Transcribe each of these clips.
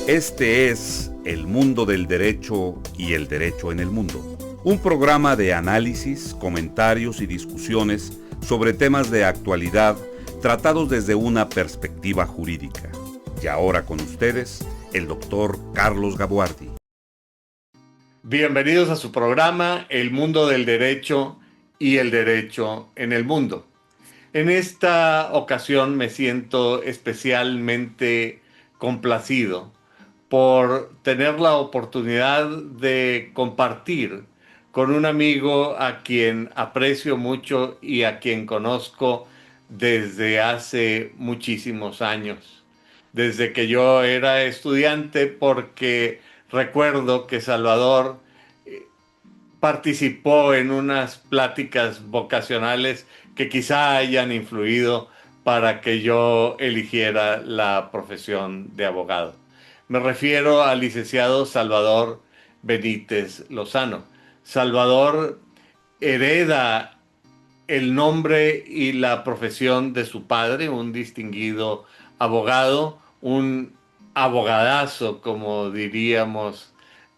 Este es El Mundo del Derecho y el Derecho en el Mundo, un programa de análisis, comentarios y discusiones sobre temas de actualidad tratados desde una perspectiva jurídica. Y ahora con ustedes, el doctor Carlos Gabuardi. Bienvenidos a su programa El Mundo del Derecho y el Derecho en el Mundo. En esta ocasión me siento especialmente complacido por tener la oportunidad de compartir con un amigo a quien aprecio mucho y a quien conozco desde hace muchísimos años, desde que yo era estudiante, porque recuerdo que Salvador participó en unas pláticas vocacionales que quizá hayan influido para que yo eligiera la profesión de abogado. Me refiero al licenciado Salvador Benítez Lozano. Salvador hereda el nombre y la profesión de su padre, un distinguido abogado, un abogadazo, como diríamos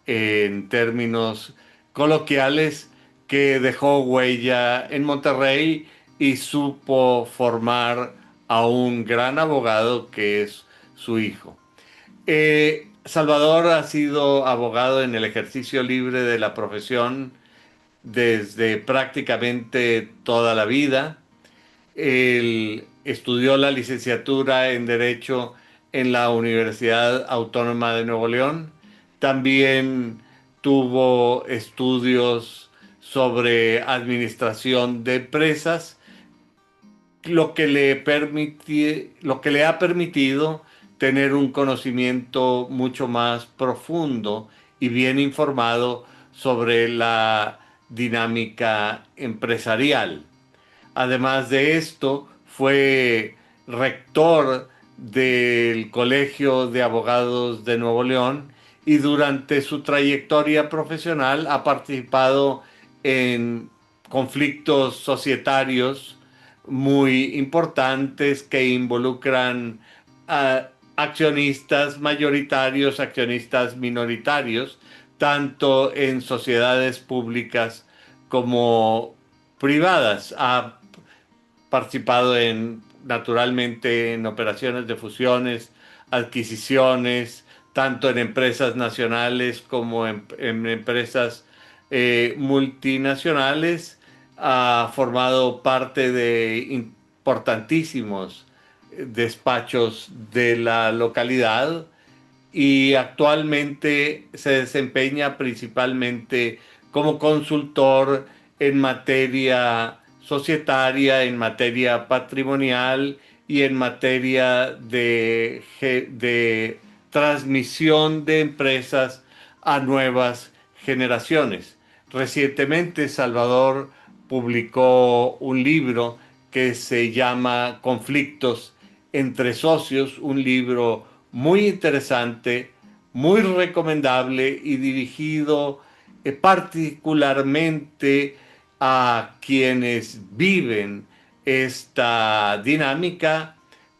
en términos coloquiales, que dejó huella en Monterrey y supo formar a un gran abogado que es su hijo. Salvador ha sido abogado en el ejercicio libre de la profesión desde prácticamente toda la vida. Él estudió la licenciatura en Derecho en la Universidad Autónoma de Nuevo León. También tuvo estudios sobre administración de empresas, lo que le ha permitido tener un conocimiento mucho más profundo y bien informado sobre la dinámica empresarial. Además de esto, fue rector del Colegio de Abogados de Nuevo León y durante su trayectoria profesional ha participado en conflictos societarios muy importantes que involucran a accionistas mayoritarios, accionistas minoritarios, tanto en sociedades públicas como privadas. Ha participado naturalmente en operaciones de fusiones, adquisiciones, tanto en empresas nacionales como en empresas multinacionales. Ha formado parte de importantísimos despachos de la localidad y actualmente se desempeña principalmente como consultor en materia societaria, en materia patrimonial y en materia de transmisión de empresas a nuevas generaciones. Recientemente Salvador publicó un libro que se llama Conflictos entre socios, un libro muy interesante, muy recomendable y dirigido particularmente a quienes viven esta dinámica,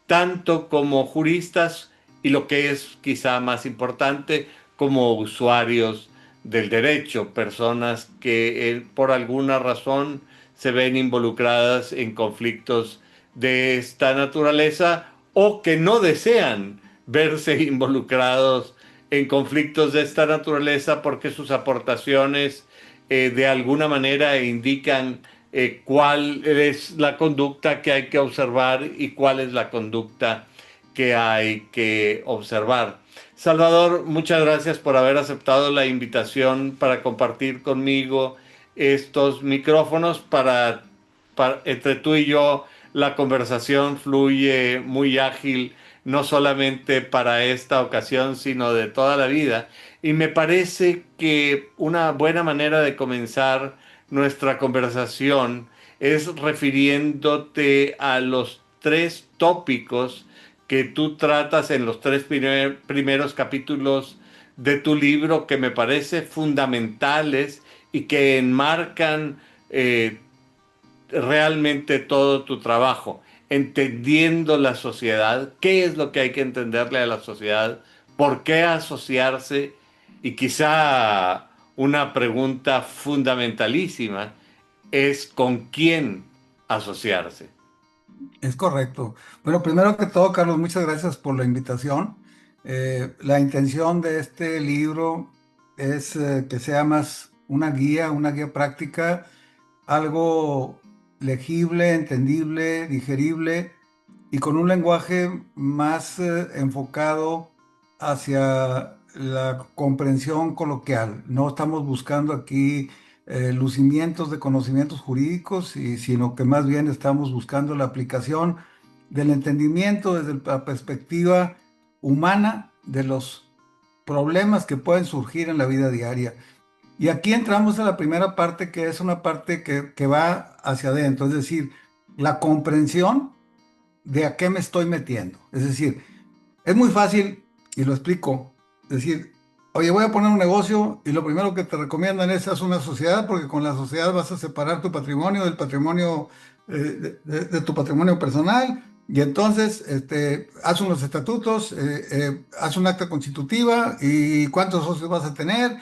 tanto como juristas y, lo que es quizá más importante, como usuarios del derecho, personas que por alguna razón se ven involucradas en conflictos de esta naturaleza o que no desean verse involucrados en conflictos de esta naturaleza porque sus aportaciones de alguna manera indican cuál es la conducta que hay que observar y cuál es la conducta que hay que observar. Salvador, muchas gracias por haber aceptado la invitación para compartir conmigo estos micrófonos. Entre tú y yo la conversación fluye muy ágil, no solamente para esta ocasión, sino de toda la vida. Y me parece que una buena manera de comenzar nuestra conversación es refiriéndote a los tres tópicos que tú tratas en los tres primeros capítulos de tu libro, que me parece fundamentales y que enmarcan realmente todo tu trabajo, entendiendo la sociedad, qué es lo que hay que entenderle a la sociedad ¿Por qué asociarse? Y quizá una pregunta fundamentalísima es ¿con quién asociarse? Es correcto. Bueno, primero que todo, Carlos, muchas gracias por la invitación. La intención de este libro es que sea más una guía práctica, algo legible, entendible, digerible y con un lenguaje más enfocado hacia la comprensión coloquial. No estamos buscando aquí lucimientos de conocimientos jurídicos, sino que más bien estamos buscando la aplicación del entendimiento desde la perspectiva humana de los problemas que pueden surgir en la vida diaria. Y aquí entramos a la primera parte, que es una parte que va hacia adentro, es decir, la comprensión de a qué me estoy metiendo. Es decir, es muy fácil, y lo explico, decir, oye, voy a poner un negocio y lo primero que te recomiendan es haz una sociedad porque con la sociedad vas a separar tu patrimonio del patrimonio, de tu patrimonio personal. Y entonces, haz unos estatutos, haz un acta constitutiva y cuántos socios vas a tener.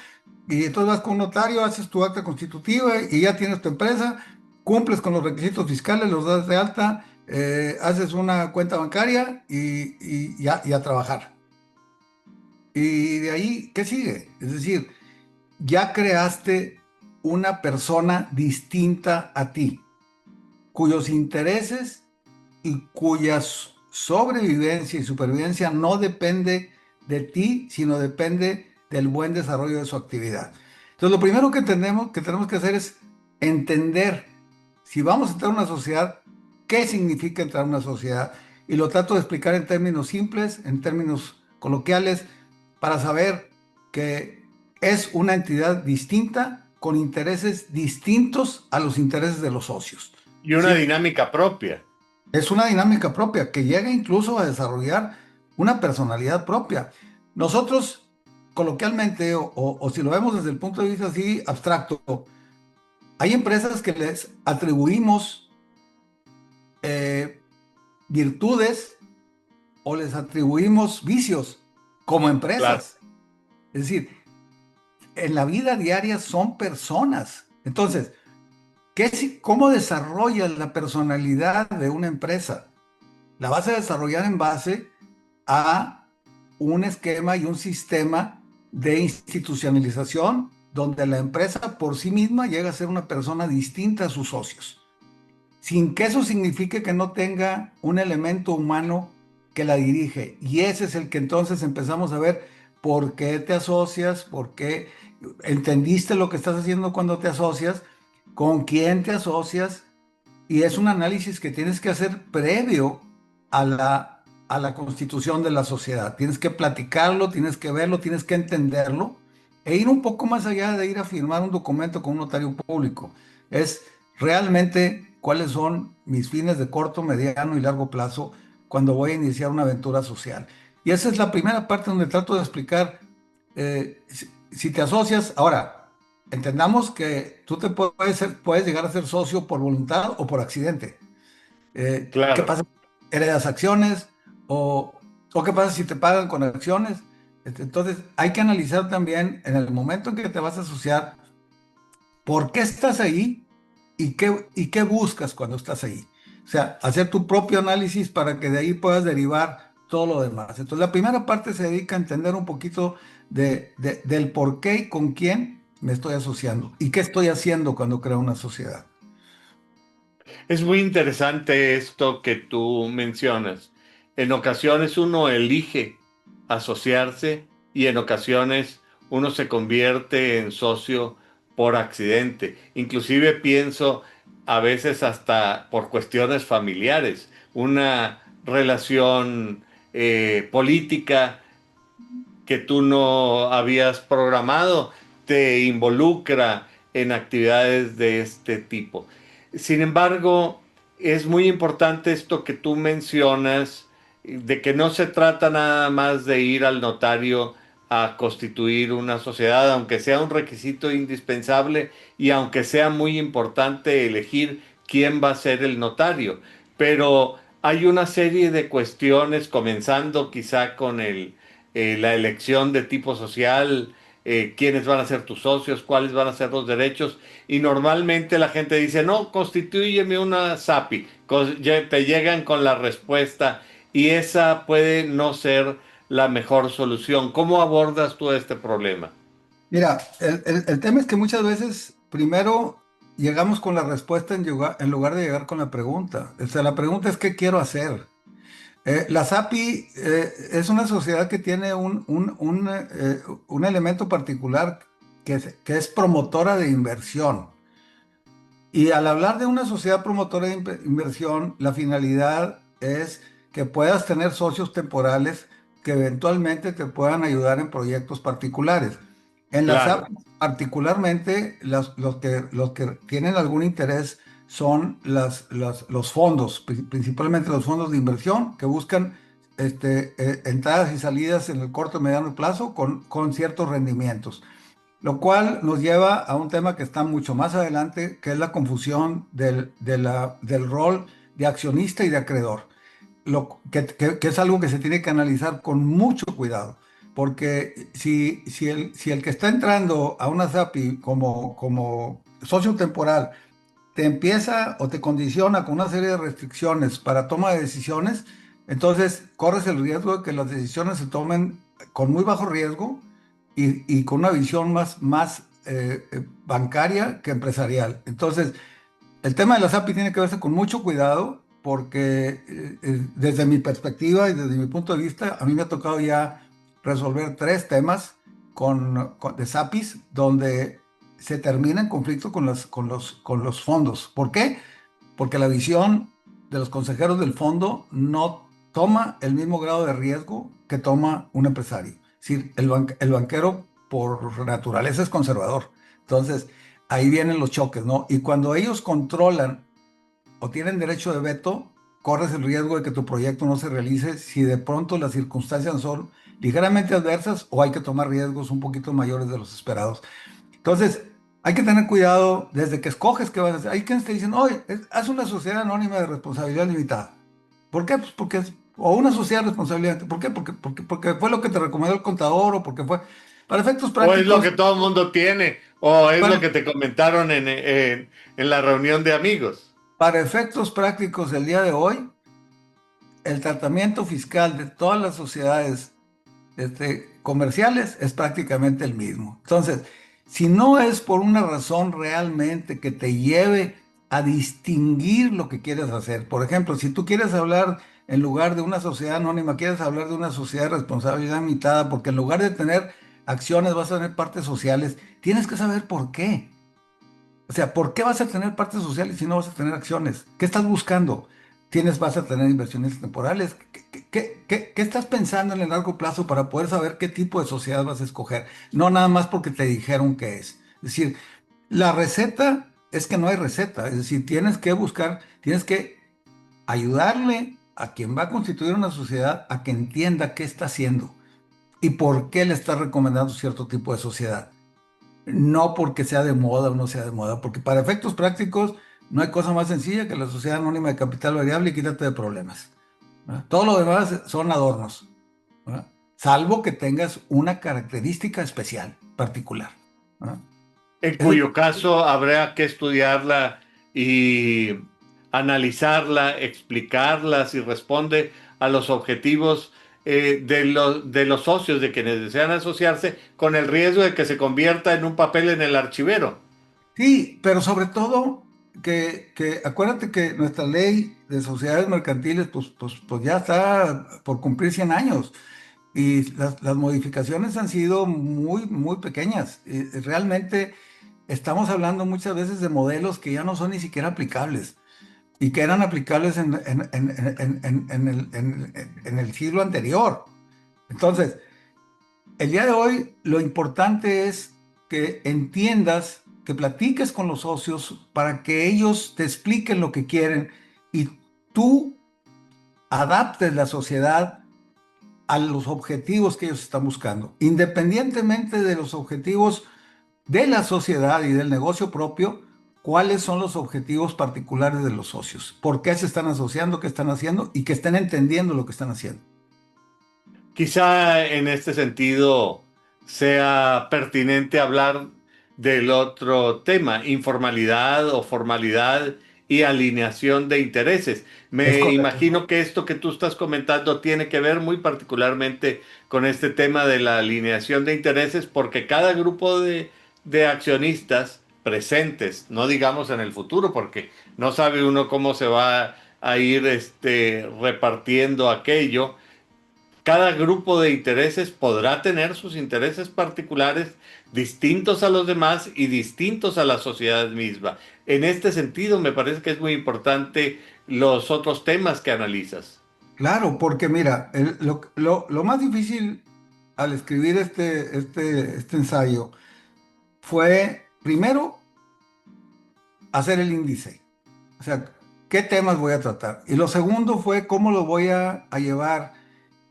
Y entonces vas con un notario, haces tu acta constitutiva y ya tienes tu empresa, cumples con los requisitos fiscales, los das de alta, haces una cuenta bancaria y a trabajar. Y de ahí, ¿qué sigue? Es decir, ya creaste una persona distinta a ti, cuyos intereses y cuya sobrevivencia y supervivencia no depende de ti, sino depende del buen desarrollo de su actividad. Entonces, lo primero que tenemos que hacer es entender si vamos a entrar a una sociedad, qué significa entrar a una sociedad. Y lo trato de explicar en términos simples, en términos coloquiales, para saber que es una entidad distinta con intereses distintos a los intereses de los socios. Y una Sí, dinámica propia. es una dinámica propia que llega incluso a desarrollar una personalidad propia. Nosotros, coloquialmente, o si lo vemos desde el punto de vista así abstracto, hay empresas que les atribuimos eh, virtudes o les atribuimos vicios como Claro. empresas. Es decir, en la vida diaria son personas. Entonces, ¿cómo desarrollas la personalidad de una empresa? La vas a desarrollar en base a un esquema y un sistema de institucionalización donde la empresa por sí misma llega a ser una persona distinta a sus socios, sin que eso signifique que no tenga un elemento humano que la dirige. Y ese es el que entonces empezamos a ver por qué te asocias, por qué entendiste lo que estás haciendo cuando te asocias, con quién te asocias, y es un análisis que tienes que hacer previo a la constitución de la sociedad. Tienes que platicarlo, tienes que verlo, tienes que entenderlo e ir un poco más allá de ir a firmar un documento con un notario público. Es realmente cuáles son mis fines de corto, mediano y largo plazo cuando voy a iniciar una aventura social. Y esa es la primera parte donde trato de explicar si te asocias. Ahora, entendamos que tú puedes llegar a ser socio por voluntad o por accidente. ¿Qué Claro. pasa? ¿Heredas acciones? ¿O qué pasa si te pagan con acciones? Entonces, hay que analizar también en el momento en que te vas a asociar, por qué estás ahí y qué buscas cuando estás ahí. O sea, hacer tu propio análisis para que de ahí puedas derivar todo lo demás. Entonces, la primera parte se dedica a entender un poquito del por qué y con quién me estoy asociando y qué estoy haciendo cuando creo una sociedad. Es muy interesante esto que tú mencionas. En ocasiones uno elige asociarse y en ocasiones uno se convierte en socio por accidente. Inclusive pienso a veces hasta por cuestiones familiares, una relación política que tú no habías programado te involucra en actividades de este tipo. Sin embargo, es muy importante esto que tú mencionas, de que no se trata nada más de ir al notario a constituir una sociedad, aunque sea un requisito indispensable y aunque sea muy importante elegir quién va a ser el notario. Pero hay una serie de cuestiones, comenzando quizá con la elección de tipo social, quiénes van a ser tus socios, cuáles van a ser los derechos. Y normalmente la gente dice, no, constitúyeme una SAPI. Te llegan con la respuesta y esa puede no ser la mejor solución. ¿Cómo abordas tú este problema? Mira, el tema es que muchas veces primero llegamos con la respuesta en lugar de llegar con la pregunta. O sea, la pregunta es ¿qué quiero hacer? La SAPI es una sociedad que tiene un elemento particular que es promotora de inversión. Y al hablar de una sociedad promotora de inversión, la finalidad es que puedas tener socios temporales que eventualmente te puedan ayudar en proyectos particulares. En la Claro, SAP, particularmente, los que tienen algún interés son los fondos, principalmente los fondos de inversión que buscan entradas y salidas en el corto y mediano plazo con ciertos rendimientos. Lo cual nos lleva a un tema que está mucho más adelante, que es la confusión del rol de accionista y de acreedor, que es algo que se tiene que analizar con mucho cuidado, porque si el que está entrando a una SAPI como socio temporal te empieza o te condiciona con una serie de restricciones para toma de decisiones, entonces corres el riesgo de que las decisiones se tomen con muy bajo riesgo y con una visión más bancaria que empresarial. Entonces, el tema de la SAPI tiene que verse con mucho cuidado porque desde mi perspectiva y desde mi punto de vista, a mí me ha tocado ya resolver tres temas de SAPIs donde se termina en conflicto con los fondos. ¿Por qué? Porque la visión de los consejeros del fondo no toma el mismo grado de riesgo que toma un empresario. Es decir, el banquero por naturaleza es conservador. Entonces, ahí vienen los choques, ¿no? Y cuando ellos controlan o tienen derecho de veto, corres el riesgo de que tu proyecto no se realice si de pronto las circunstancias son ligeramente adversas o hay que tomar riesgos un poquito mayores de los esperados. Entonces, hay que tener cuidado desde que escoges qué vas a hacer. Hay quienes te dicen, oye, haz una sociedad anónima de responsabilidad limitada. ¿Por qué? Pues porque o una sociedad de responsabilidad. ¿Por qué? Porque fue lo que te recomendó el contador o porque fue. Para efectos o es lo prácticos, que todo el mundo tiene, o es lo para, que te comentaron en la reunión de amigos. para efectos prácticos del día de hoy, el tratamiento fiscal de todas las sociedades comerciales es prácticamente el mismo. Entonces, si no es por una razón realmente que te lleve a distinguir lo que quieres hacer, por ejemplo, si tú quieres hablar en lugar de una sociedad anónima, quieres hablar de una sociedad de responsabilidad limitada, porque en lugar de tener acciones vas a tener partes sociales, tienes que saber por qué. O sea, ¿por qué vas a tener partes sociales si no vas a tener acciones? ¿Qué estás buscando? Vas a tener inversiones temporales. ¿Qué estás pensando en el largo plazo para poder saber qué tipo de sociedad vas a escoger? No nada más porque te dijeron qué es. Es decir, la receta es que no hay receta. Es decir, tienes que buscar, tienes que ayudarle a quien va a constituir una sociedad a que entienda qué está haciendo y por qué le está recomendando cierto tipo de sociedad. No porque sea de moda o no sea de moda, porque para efectos prácticos no hay cosa más sencilla que la sociedad anónima de capital variable y quítate de problemas. ¿Verdad? Todo lo demás son adornos, ¿verdad? Salvo que tengas una característica especial, particular, ¿verdad? En Es cuyo caso habrá que estudiarla y analizarla, explicarla si responde a los objetivos de los socios, de quienes desean asociarse, con el riesgo de que se convierta en un papel en el archivero. Sí, pero sobre todo que acuérdate que nuestra ley de sociedades mercantiles pues ya está por cumplir 100 años. Y las modificaciones han sido muy, muy pequeñas. Realmente estamos hablando muchas veces de modelos que ya no son ni siquiera aplicables y que eran aplicables en el siglo anterior. Entonces, el día de hoy lo importante es que entiendas, que platiques con los socios para que ellos te expliquen lo que quieren y tú adaptes la sociedad a los objetivos que ellos están buscando. Independientemente de los objetivos de la sociedad y del negocio propio, cuáles son los objetivos particulares de los socios, por qué se están asociando, qué están haciendo y que estén entendiendo lo que están haciendo. Quizá en este sentido sea pertinente hablar del otro tema, informalidad o formalidad y alineación de intereses. Es Me correcto. imagino que esto que tú estás comentando tiene que ver muy particularmente con este tema de la alineación de intereses, porque cada grupo de accionistas presentes, no digamos en el futuro, porque no sabe uno cómo se va a ir repartiendo aquello. Cada grupo de intereses podrá tener sus intereses particulares distintos a los demás y distintos a la sociedad misma. En este sentido, me parece que es muy importante los otros temas que analizas. Claro, porque mira, lo más difícil al escribir este ensayo fue, primero, hacer el índice. O sea, ¿qué temas voy a tratar? Y lo segundo fue cómo lo voy a llevar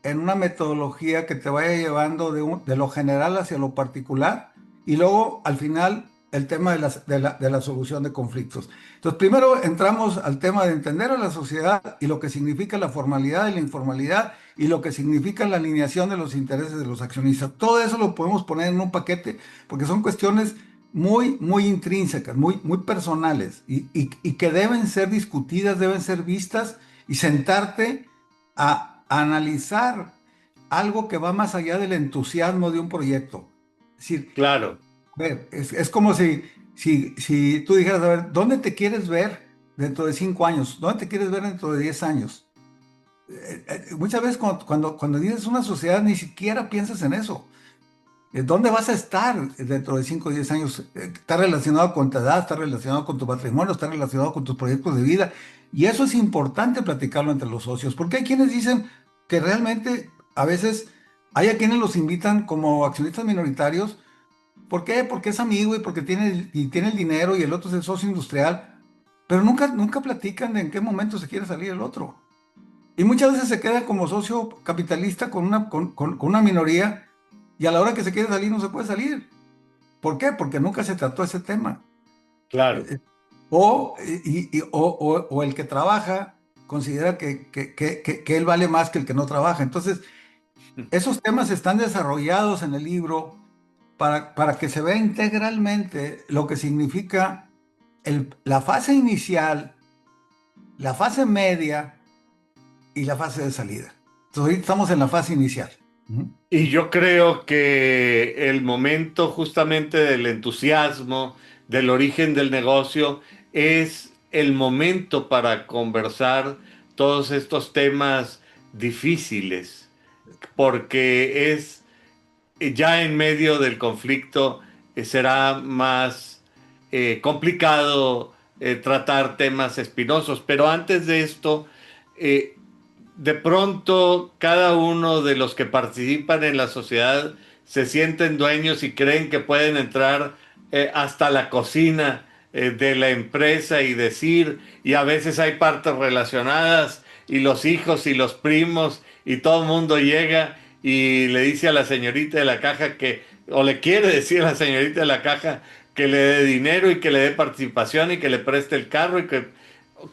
en una metodología que te vaya llevando de lo general hacia lo particular y luego al final el tema de la solución de conflictos. Entonces, primero entramos al tema de entender a la sociedad y lo que significa la formalidad y la informalidad y lo que significa la alineación de los intereses de los accionistas. Todo eso lo podemos poner en un paquete porque son cuestiones muy, muy intrínsecas, muy, muy personales y que deben ser discutidas, deben ser vistas y sentarte a analizar algo que va más allá del entusiasmo de un proyecto. Es decir, Claro, ver, es como si tú dijeras, a ver, ¿dónde te quieres ver dentro de 5 años? ¿Dónde te quieres ver dentro de 10 años? Muchas veces cuando dices una sociedad ni siquiera piensas en eso. ¿Dónde vas a estar dentro de 5 o 10 años? Está relacionado con tu edad, está relacionado con tu patrimonio, está relacionado con tus proyectos de vida. Y eso es importante platicarlo entre los socios, porque hay quienes dicen que realmente a veces hay a quienes los invitan como accionistas minoritarios. ¿Por qué? Porque es amigo y porque tiene el dinero y el otro es el socio industrial, pero nunca platican de en qué momento se quiere salir el otro. Y muchas veces se queda como socio capitalista con una minoría y a la hora que se quiere salir no se puede salir. ¿Por qué? Porque nunca se trató ese tema. Eh, claro. eh, o el que trabaja considera que él vale más que el que no trabaja. Entonces, esos temas están desarrollados en el libro para que se vea integralmente lo que significa la fase inicial, la fase media y la fase de salida. Entonces, ahorita estamos en la fase inicial. Ujú. Y yo creo que el momento justamente del entusiasmo, del origen del negocio, es el momento para conversar todos estos temas difíciles, porque es ya en medio del conflicto será más complicado tratar temas espinosos, pero antes de esto, eh, de pronto cada uno de los que participan en la sociedad se sienten dueños y creen que pueden entrar hasta la cocina de la empresa y decir, y a veces hay partes relacionadas y los hijos y los primos y todo el mundo llega y le dice a la señorita de la caja que, o le quiere decir a la señorita de la caja que le dé dinero y que le dé participación y que le preste el carro y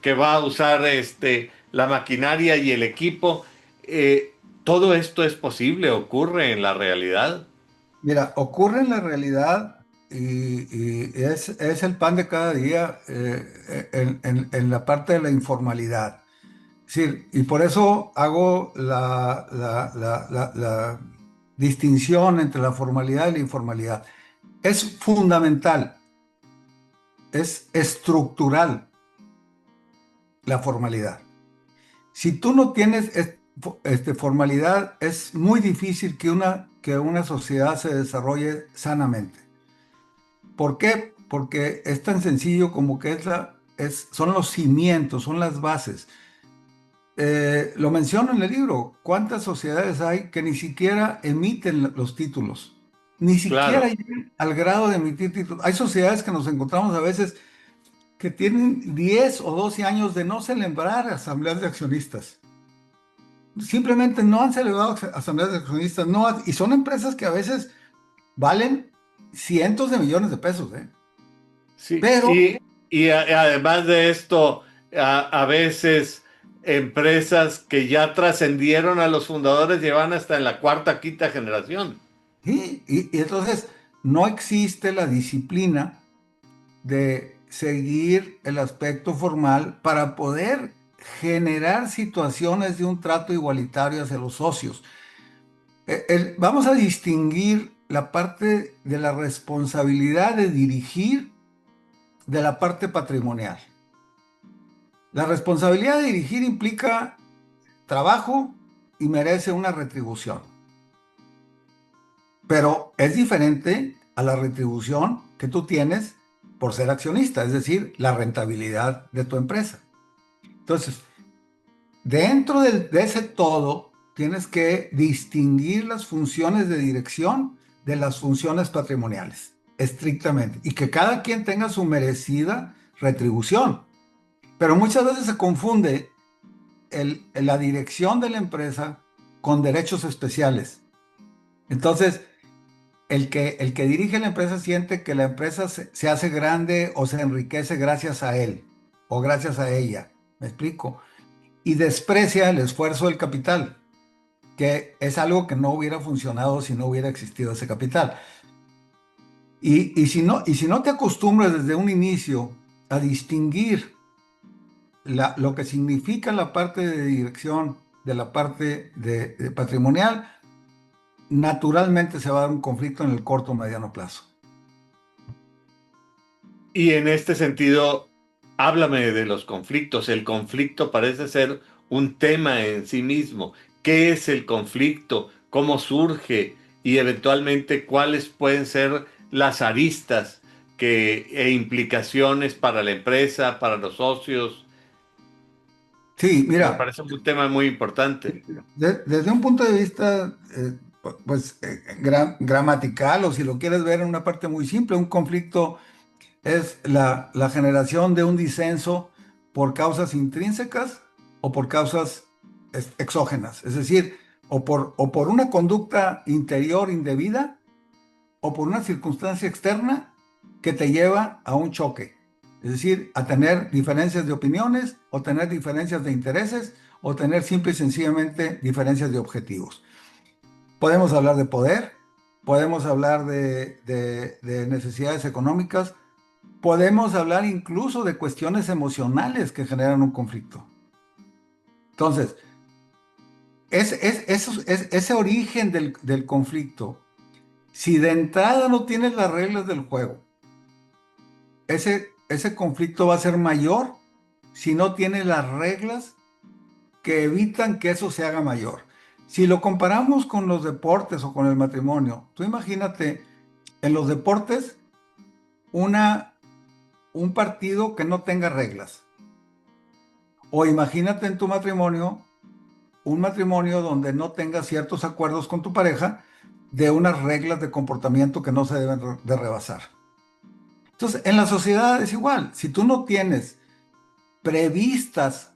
que va a usar la maquinaria y el equipo. Todo esto es posible, ocurre en la realidad. Mira, ocurre en la realidad y es el pan de cada día en la parte de la informalidad. Sí, y por eso hago la distinción entre la formalidad y la informalidad. Es fundamental, es estructural la formalidad. Si tú no tienes formalidad, es muy difícil que una sociedad se desarrolle sanamente. ¿Por qué? Porque es tan sencillo como que son los cimientos, son las bases. Lo menciono en el libro. ¿Cuántas sociedades hay que ni siquiera emiten los títulos? Ni siquiera Claro, llegan al grado de emitir títulos. Hay sociedades que nos encontramos a veces que tienen 10 o 12 años de no celebrar asambleas de accionistas. Simplemente no han celebrado asambleas de accionistas, y son empresas que a veces valen cientos de millones de pesos, ¿eh? sí. Pero Y además de esto, a veces empresas que ya trascendieron a los fundadores, llevan hasta en la cuarta, quinta generación. ¿Sí? Y entonces no existe la disciplina de seguir el aspecto formal para poder generar situaciones de un trato igualitario hacia los socios. Vamos a distinguir la parte de la responsabilidad de dirigir de la parte patrimonial. La responsabilidad de dirigir implica trabajo y merece una retribución, pero es diferente a la retribución que tú tienes por ser accionista, es decir, la rentabilidad de tu empresa. Entonces, dentro de ese todo, tienes que distinguir las funciones de dirección de las funciones patrimoniales, estrictamente, y que cada quien tenga su merecida retribución. Pero muchas veces se confunde la dirección de la empresa con derechos especiales. Entonces, el que dirige la empresa siente que la empresa se hace grande o se enriquece gracias a él o gracias a ella. ¿Me explico? Y desprecia el esfuerzo del capital, que es algo que no hubiera funcionado si no hubiera existido ese capital. Y si no te acostumbras desde un inicio a distinguir lo que significa la parte de dirección de la parte de patrimonial, naturalmente se va a dar un conflicto en el corto o mediano plazo. Y en este sentido, háblame de los conflictos. El conflicto parece ser un tema en sí mismo. ¿Qué es el conflicto? ¿Cómo surge? Y eventualmente, ¿cuáles pueden ser las aristas e implicaciones para la empresa, para los socios? Sí, Me mira, parece un tema muy importante. desde un punto de vista, pues, gramatical, o si lo quieres ver en una parte muy simple, un conflicto es la generación de un disenso por causas intrínsecas o por causas exógenas, es decir, o por una conducta interior indebida o por una circunstancia externa que te lleva a un choque, es decir, a tener diferencias de opiniones o tener diferencias de intereses o tener simple y sencillamente diferencias de objetivos. Podemos hablar de poder, podemos hablar de necesidades económicas, podemos hablar incluso de cuestiones emocionales que generan un conflicto. Entonces, ese origen del conflicto, si de entrada no tienes las reglas del juego, ese conflicto va a ser mayor si no tienes las reglas que evitan que eso se haga mayor. Si lo comparamos con los deportes o con el matrimonio, tú imagínate en los deportes un partido que no tenga reglas. O imagínate en tu matrimonio un matrimonio donde no tengas ciertos acuerdos con tu pareja de unas reglas de comportamiento que no se deben de rebasar. Entonces, en la sociedad es igual. Si tú no tienes previstas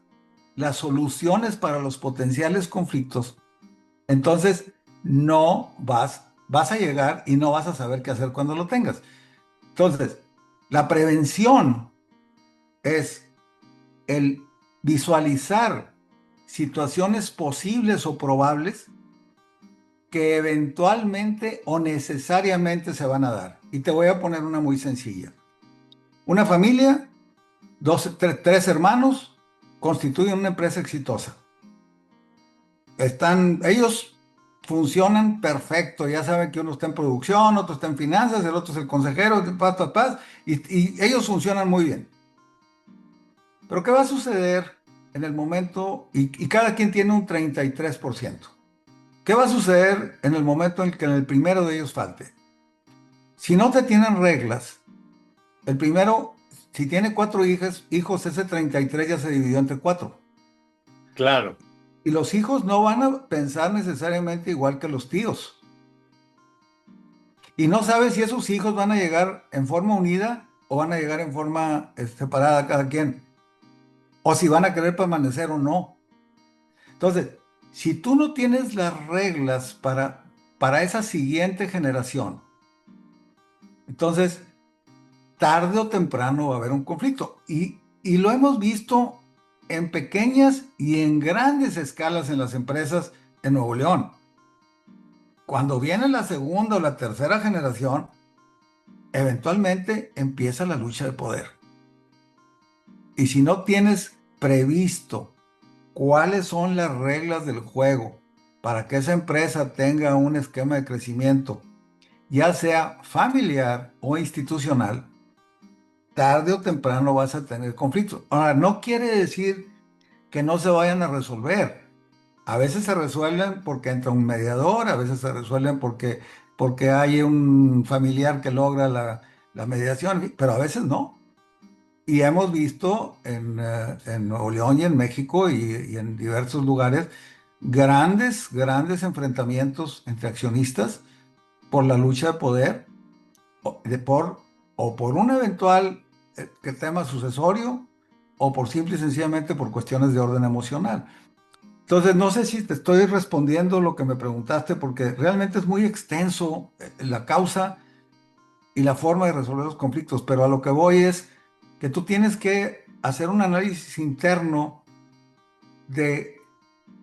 las soluciones para los potenciales conflictos, entonces no vas a llegar y no vas a saber qué hacer cuando lo tengas. Entonces, la prevención es el visualizar situaciones posibles o probables que eventualmente o necesariamente se van a dar. Y te voy a poner una muy sencilla. Una familia, tres hermanos, constituyen una empresa exitosa. Ellos funcionan perfecto, ya saben que uno está en producción, otro está en finanzas, el otro es el consejero, y ellos funcionan muy bien. Pero ¿qué va a suceder en el momento, y cada quien tiene un 33%? ¿Qué va a suceder en el momento en que el primero de ellos falte? Si no te tienen reglas, el primero, si tiene 4 hijos, ese 33 ya se dividió entre 4. Claro. Y los hijos no van a pensar necesariamente igual que los tíos. Y no sabes si esos hijos van a llegar en forma unida o van a llegar en forma separada cada quien. O si van a querer permanecer o no. Entonces, si tú no tienes las reglas para esa siguiente generación, entonces tarde o temprano va a haber un conflicto. Y lo hemos visto en pequeñas y en grandes escalas en las empresas en Nuevo León. Cuando viene la segunda o la tercera generación, eventualmente empieza la lucha de poder. Y si no tienes previsto cuáles son las reglas del juego para que esa empresa tenga un esquema de crecimiento, ya sea familiar o institucional, tarde o temprano vas a tener conflictos. Ahora, no quiere decir que no se vayan a resolver. A veces se resuelven porque entra un mediador, a veces se resuelven porque hay un familiar que logra la mediación, pero a veces no. Y hemos visto en Nuevo León y en México y en diversos lugares grandes enfrentamientos entre accionistas por la lucha de poder o por un eventual tema sucesorio o por simple y sencillamente por cuestiones de orden emocional. Entonces, no sé si te estoy respondiendo lo que me preguntaste, porque realmente es muy extenso la causa y la forma de resolver los conflictos, pero a lo que voy es que tú tienes que hacer un análisis interno de,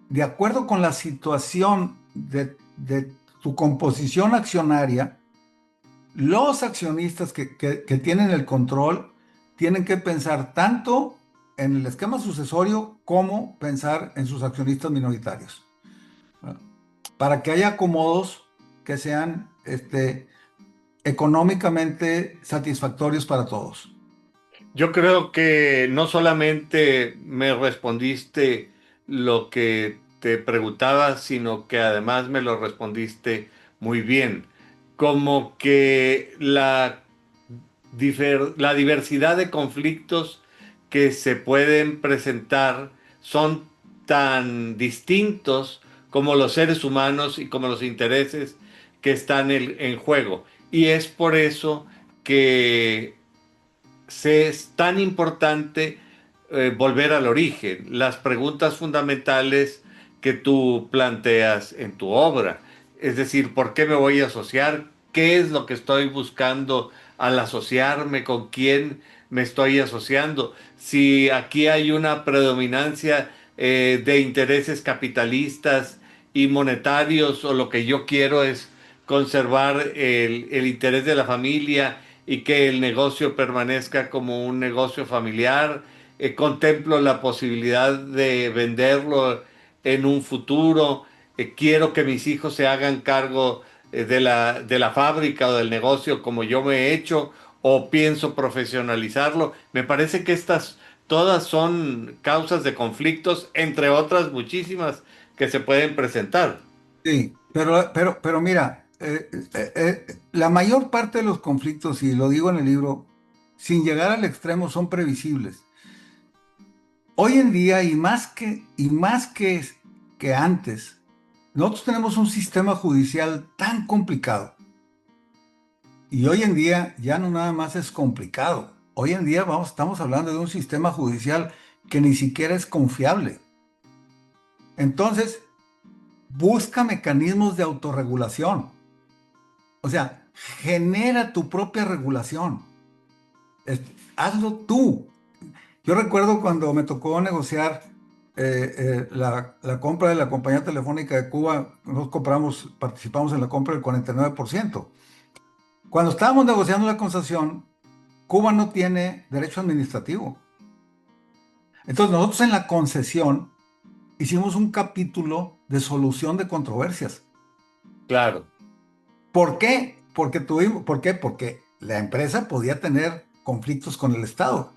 de acuerdo con la situación de tu composición accionaria. Los accionistas que tienen el control tienen que pensar tanto en el esquema sucesorio como pensar en sus accionistas minoritarios, ¿no? Para que haya acomodos que sean económicamente satisfactorios para todos. Yo creo que no solamente me respondiste lo que te preguntaba, sino que además me lo respondiste muy bien. Como que la diversidad de conflictos que se pueden presentar son tan distintos como los seres humanos y como los intereses que están en juego. Y es por eso que es tan importante volver al origen, las preguntas fundamentales que tú planteas en tu obra. Es decir, ¿por qué me voy a asociar? ¿Qué es lo que estoy buscando al asociarme? ¿Con quién me estoy asociando? Si aquí hay una predominancia de intereses capitalistas y monetarios, o lo que yo quiero es conservar el interés de la familia y que el negocio permanezca como un negocio familiar. Contemplo la posibilidad de venderlo en un futuro. Quiero que mis hijos se hagan cargo de la fábrica o del negocio como yo me he hecho, o pienso profesionalizarlo. Me parece que estas todas son causas de conflictos, entre otras muchísimas que se pueden presentar. Sí, pero mira, la mayor parte de los conflictos, y lo digo en el libro, sin llegar al extremo, son previsibles. Hoy en día, y más que antes, nosotros tenemos un sistema judicial tan complicado. Y hoy en día ya no nada más es complicado. Hoy en día estamos hablando de un sistema judicial que ni siquiera es confiable. Entonces, busca mecanismos de autorregulación. O sea, genera tu propia regulación. Es- Hazlo tú. Yo recuerdo cuando me tocó negociar la compra de la compañía telefónica de Cuba. Nosotros participamos en la compra del 49%. Cuando estábamos negociando la concesión, Cuba no tiene derecho administrativo. Entonces nosotros en la concesión hicimos un capítulo de solución de controversias. Claro, ¿Por qué? ¿Por qué? Porque la empresa podía tener conflictos con el Estado.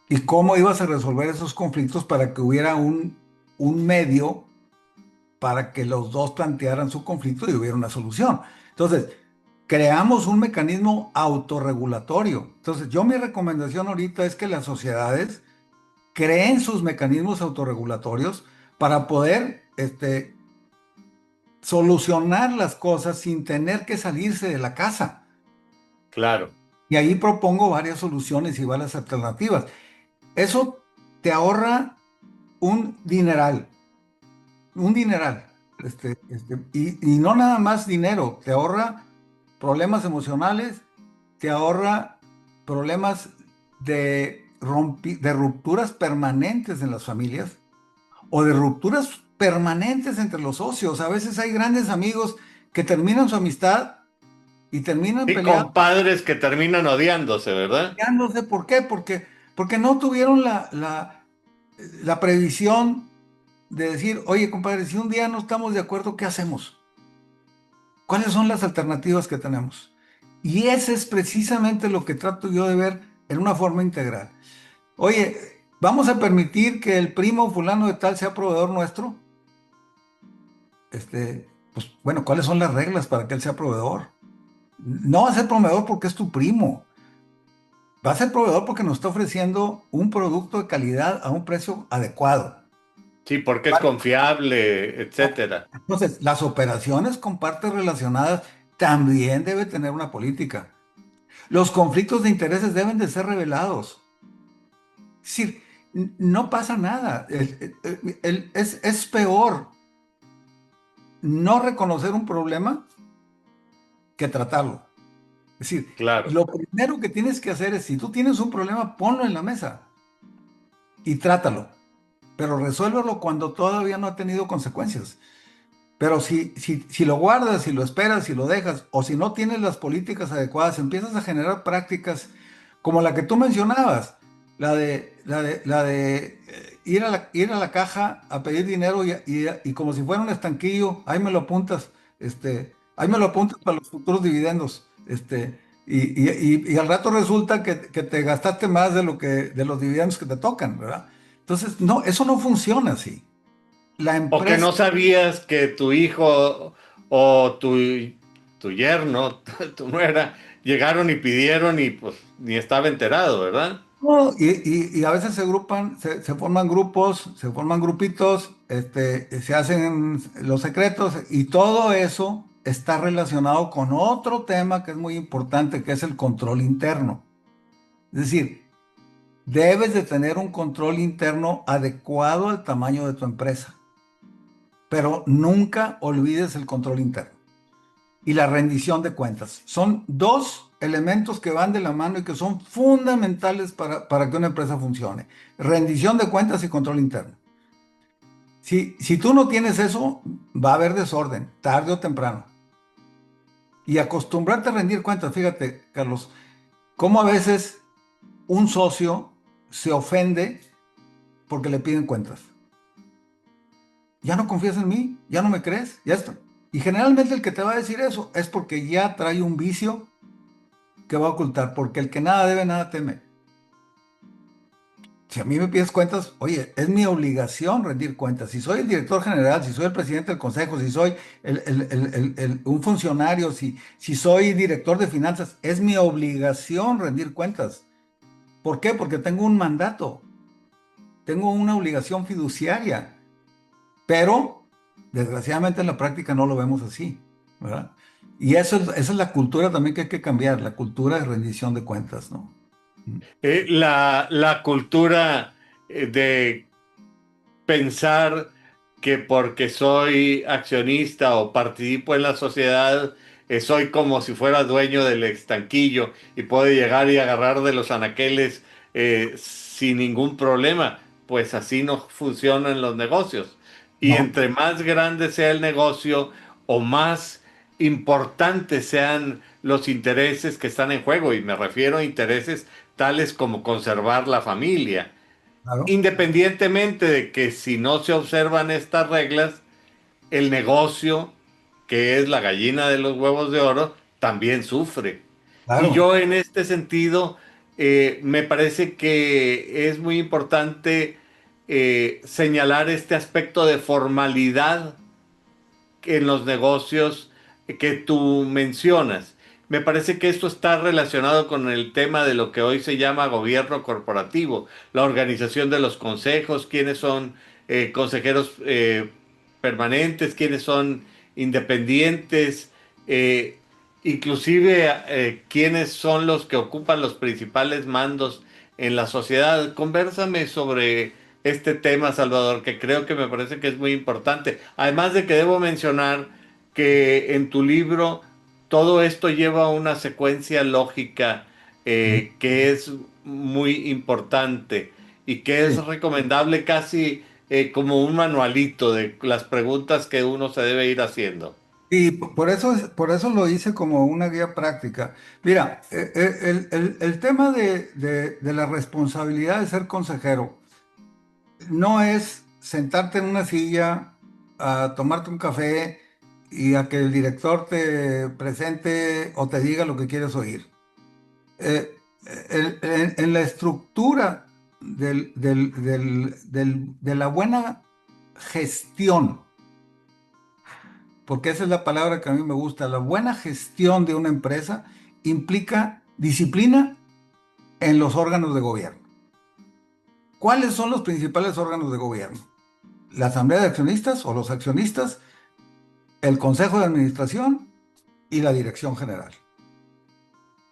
¿Y cómo ibas a resolver esos conflictos para que hubiera un medio para que los dos plantearan su conflicto y hubiera una solución? Entonces, creamos un mecanismo autorregulatorio. Entonces, mi recomendación ahorita es que las sociedades creen sus mecanismos autorregulatorios para poder solucionar las cosas sin tener que salirse de la casa. claro. Y ahí propongo varias soluciones y varias alternativas. Eso te ahorra un dineral, un dineral. Y no nada más dinero, te ahorra problemas emocionales, te ahorra problemas de de rupturas permanentes en las familias o de rupturas permanentes entre los socios. A veces hay grandes amigos que terminan su amistad y terminan Y con peleando. padres que terminan odiándose, ¿verdad? Peleándose. ¿Por qué? Porque no tuvieron la previsión de decir, oye, compadre, si un día no estamos de acuerdo, ¿qué hacemos? ¿Cuáles son las alternativas que tenemos? Y ese es precisamente lo que trato yo de ver en una forma integral. Oye, ¿vamos a permitir que el primo fulano de tal sea proveedor nuestro? Pues bueno, ¿cuáles son las reglas para que él sea proveedor? No va a ser proveedor porque es tu primo. Va a ser proveedor porque nos está ofreciendo un producto de calidad a un precio adecuado. Sí, porque es confiable, etcétera. Entonces, las operaciones con partes relacionadas también debe tener una política. Los conflictos de intereses deben de ser revelados. Es decir, no pasa nada. Es peor no reconocer un problema que tratarlo. Es decir, Claro. lo primero que tienes que hacer es, si tú tienes un problema, ponlo en la mesa y trátalo, pero resuélvelo cuando todavía no ha tenido consecuencias. Pero si lo guardas, si lo esperas, si lo dejas, o si no tienes las políticas adecuadas, empiezas a generar prácticas como la que tú mencionabas, la de ir a la caja a pedir dinero y como si fuera un estanquillo, ahí me lo apuntas, ahí me lo apuntas para los futuros dividendos, y al rato resulta que te gastaste más de los dividendos que te tocan, ¿verdad? Entonces, no, eso no funciona así. La O que empresa. no sabías que tu hijo o tu yerno, tu nuera, llegaron y pidieron y pues ni estaba enterado, ¿verdad? No, y a veces se forman grupos, se forman grupitos, se hacen los secretos y todo eso está relacionado con otro tema que es muy importante, que es el control interno. Es decir, debes de tener un control interno adecuado al tamaño de tu empresa, pero nunca olvides el control interno y la rendición de cuentas. Son dos elementos que van de la mano y que son fundamentales para que una empresa funcione. Rendición de cuentas y control interno. Si tú no tienes eso, va a haber desorden, tarde o temprano. Y acostumbrarte a rendir cuentas, fíjate, Carlos, cómo a veces un socio se ofende porque le piden cuentas. Ya no confías en mí, ya no me crees, ya está. Y generalmente el que te va a decir eso es porque ya trae un vicio que va a ocultar, porque el que nada debe, nada teme. Si a mí me pides cuentas, oye, es mi obligación rendir cuentas. Si soy el director general, si soy el presidente del consejo, si soy un funcionario, si soy director de finanzas, es mi obligación rendir cuentas. ¿Por qué? Porque tengo un mandato, tengo una obligación fiduciaria, pero desgraciadamente en la práctica no lo vemos así, ¿verdad? Y esa es la cultura también que hay que cambiar, la cultura de rendición de cuentas, ¿no? La cultura de pensar que porque soy accionista o participo en la sociedad, soy como si fuera dueño del estanquillo y puedo llegar y agarrar de los anaqueles sin ningún problema. Pues así no funcionan los negocios. Y No, entre más grande sea el negocio o más importantes sean los intereses que están en juego, y me refiero a intereses tales como conservar la familia, claro. independientemente de que si no se observan estas reglas, el negocio, que es la gallina de los huevos de oro, también sufre. Y Claro, yo en este sentido, me parece que es muy importante señalar este aspecto de formalidad en los negocios que tú mencionas. Me parece que esto está relacionado con el tema de lo que hoy se llama gobierno corporativo, la organización de los consejos, quiénes son consejeros permanentes, quiénes son independientes, inclusive quiénes son los que ocupan los principales mandos en la sociedad. Convérsame sobre este tema, Salvador, que creo que me parece que es muy importante. Además de que debo mencionar que en tu libro todo esto lleva una secuencia lógica que es muy importante y que es Sí. recomendable casi como un manualito de las preguntas que uno se debe ir haciendo. Y por eso lo hice como una guía práctica. Mira, el tema de la responsabilidad de ser consejero no es sentarte en una silla a tomarte un café y a que el director te presente o te diga lo que quieres oír. En la estructura de la buena gestión, porque esa es la palabra que a mí me gusta, la buena gestión de una empresa implica disciplina en los órganos de gobierno. ¿Cuáles son los principales órganos de gobierno? La asamblea de accionistas o los accionistas, el consejo de administración y la dirección general,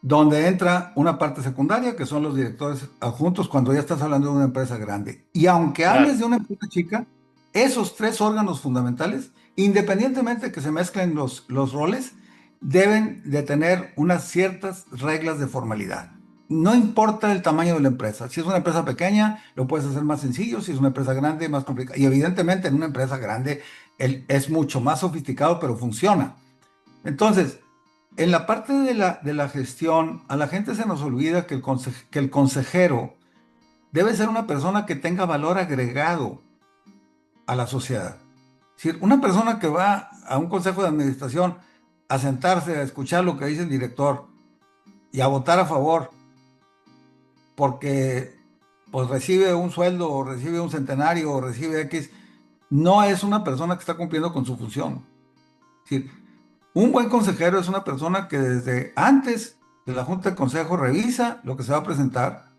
donde entra una parte secundaria que son los directores adjuntos cuando ya estás hablando de una empresa grande. Y aunque hables Claro. de una empresa chica, esos tres órganos fundamentales, independientemente de que se mezclen los roles, deben de tener unas ciertas reglas de formalidad. No importa el tamaño de la empresa. Si es una empresa pequeña, lo puedes hacer más sencillo. Si es una empresa grande, más complicado. Y evidentemente en una empresa grande es mucho más sofisticado, pero funciona. Entonces, en la parte de la gestión, a la gente se nos olvida que que el consejero debe ser una persona que tenga valor agregado a la sociedad. Es decir, una persona que va a un consejo de administración a sentarse, a escuchar lo que dice el director y a votar a favor porque pues recibe un sueldo o recibe un centenario o recibe X, no es una persona que está cumpliendo con su función. Es decir, un buen consejero es una persona que desde antes de la Junta de Consejo revisa lo que se va a presentar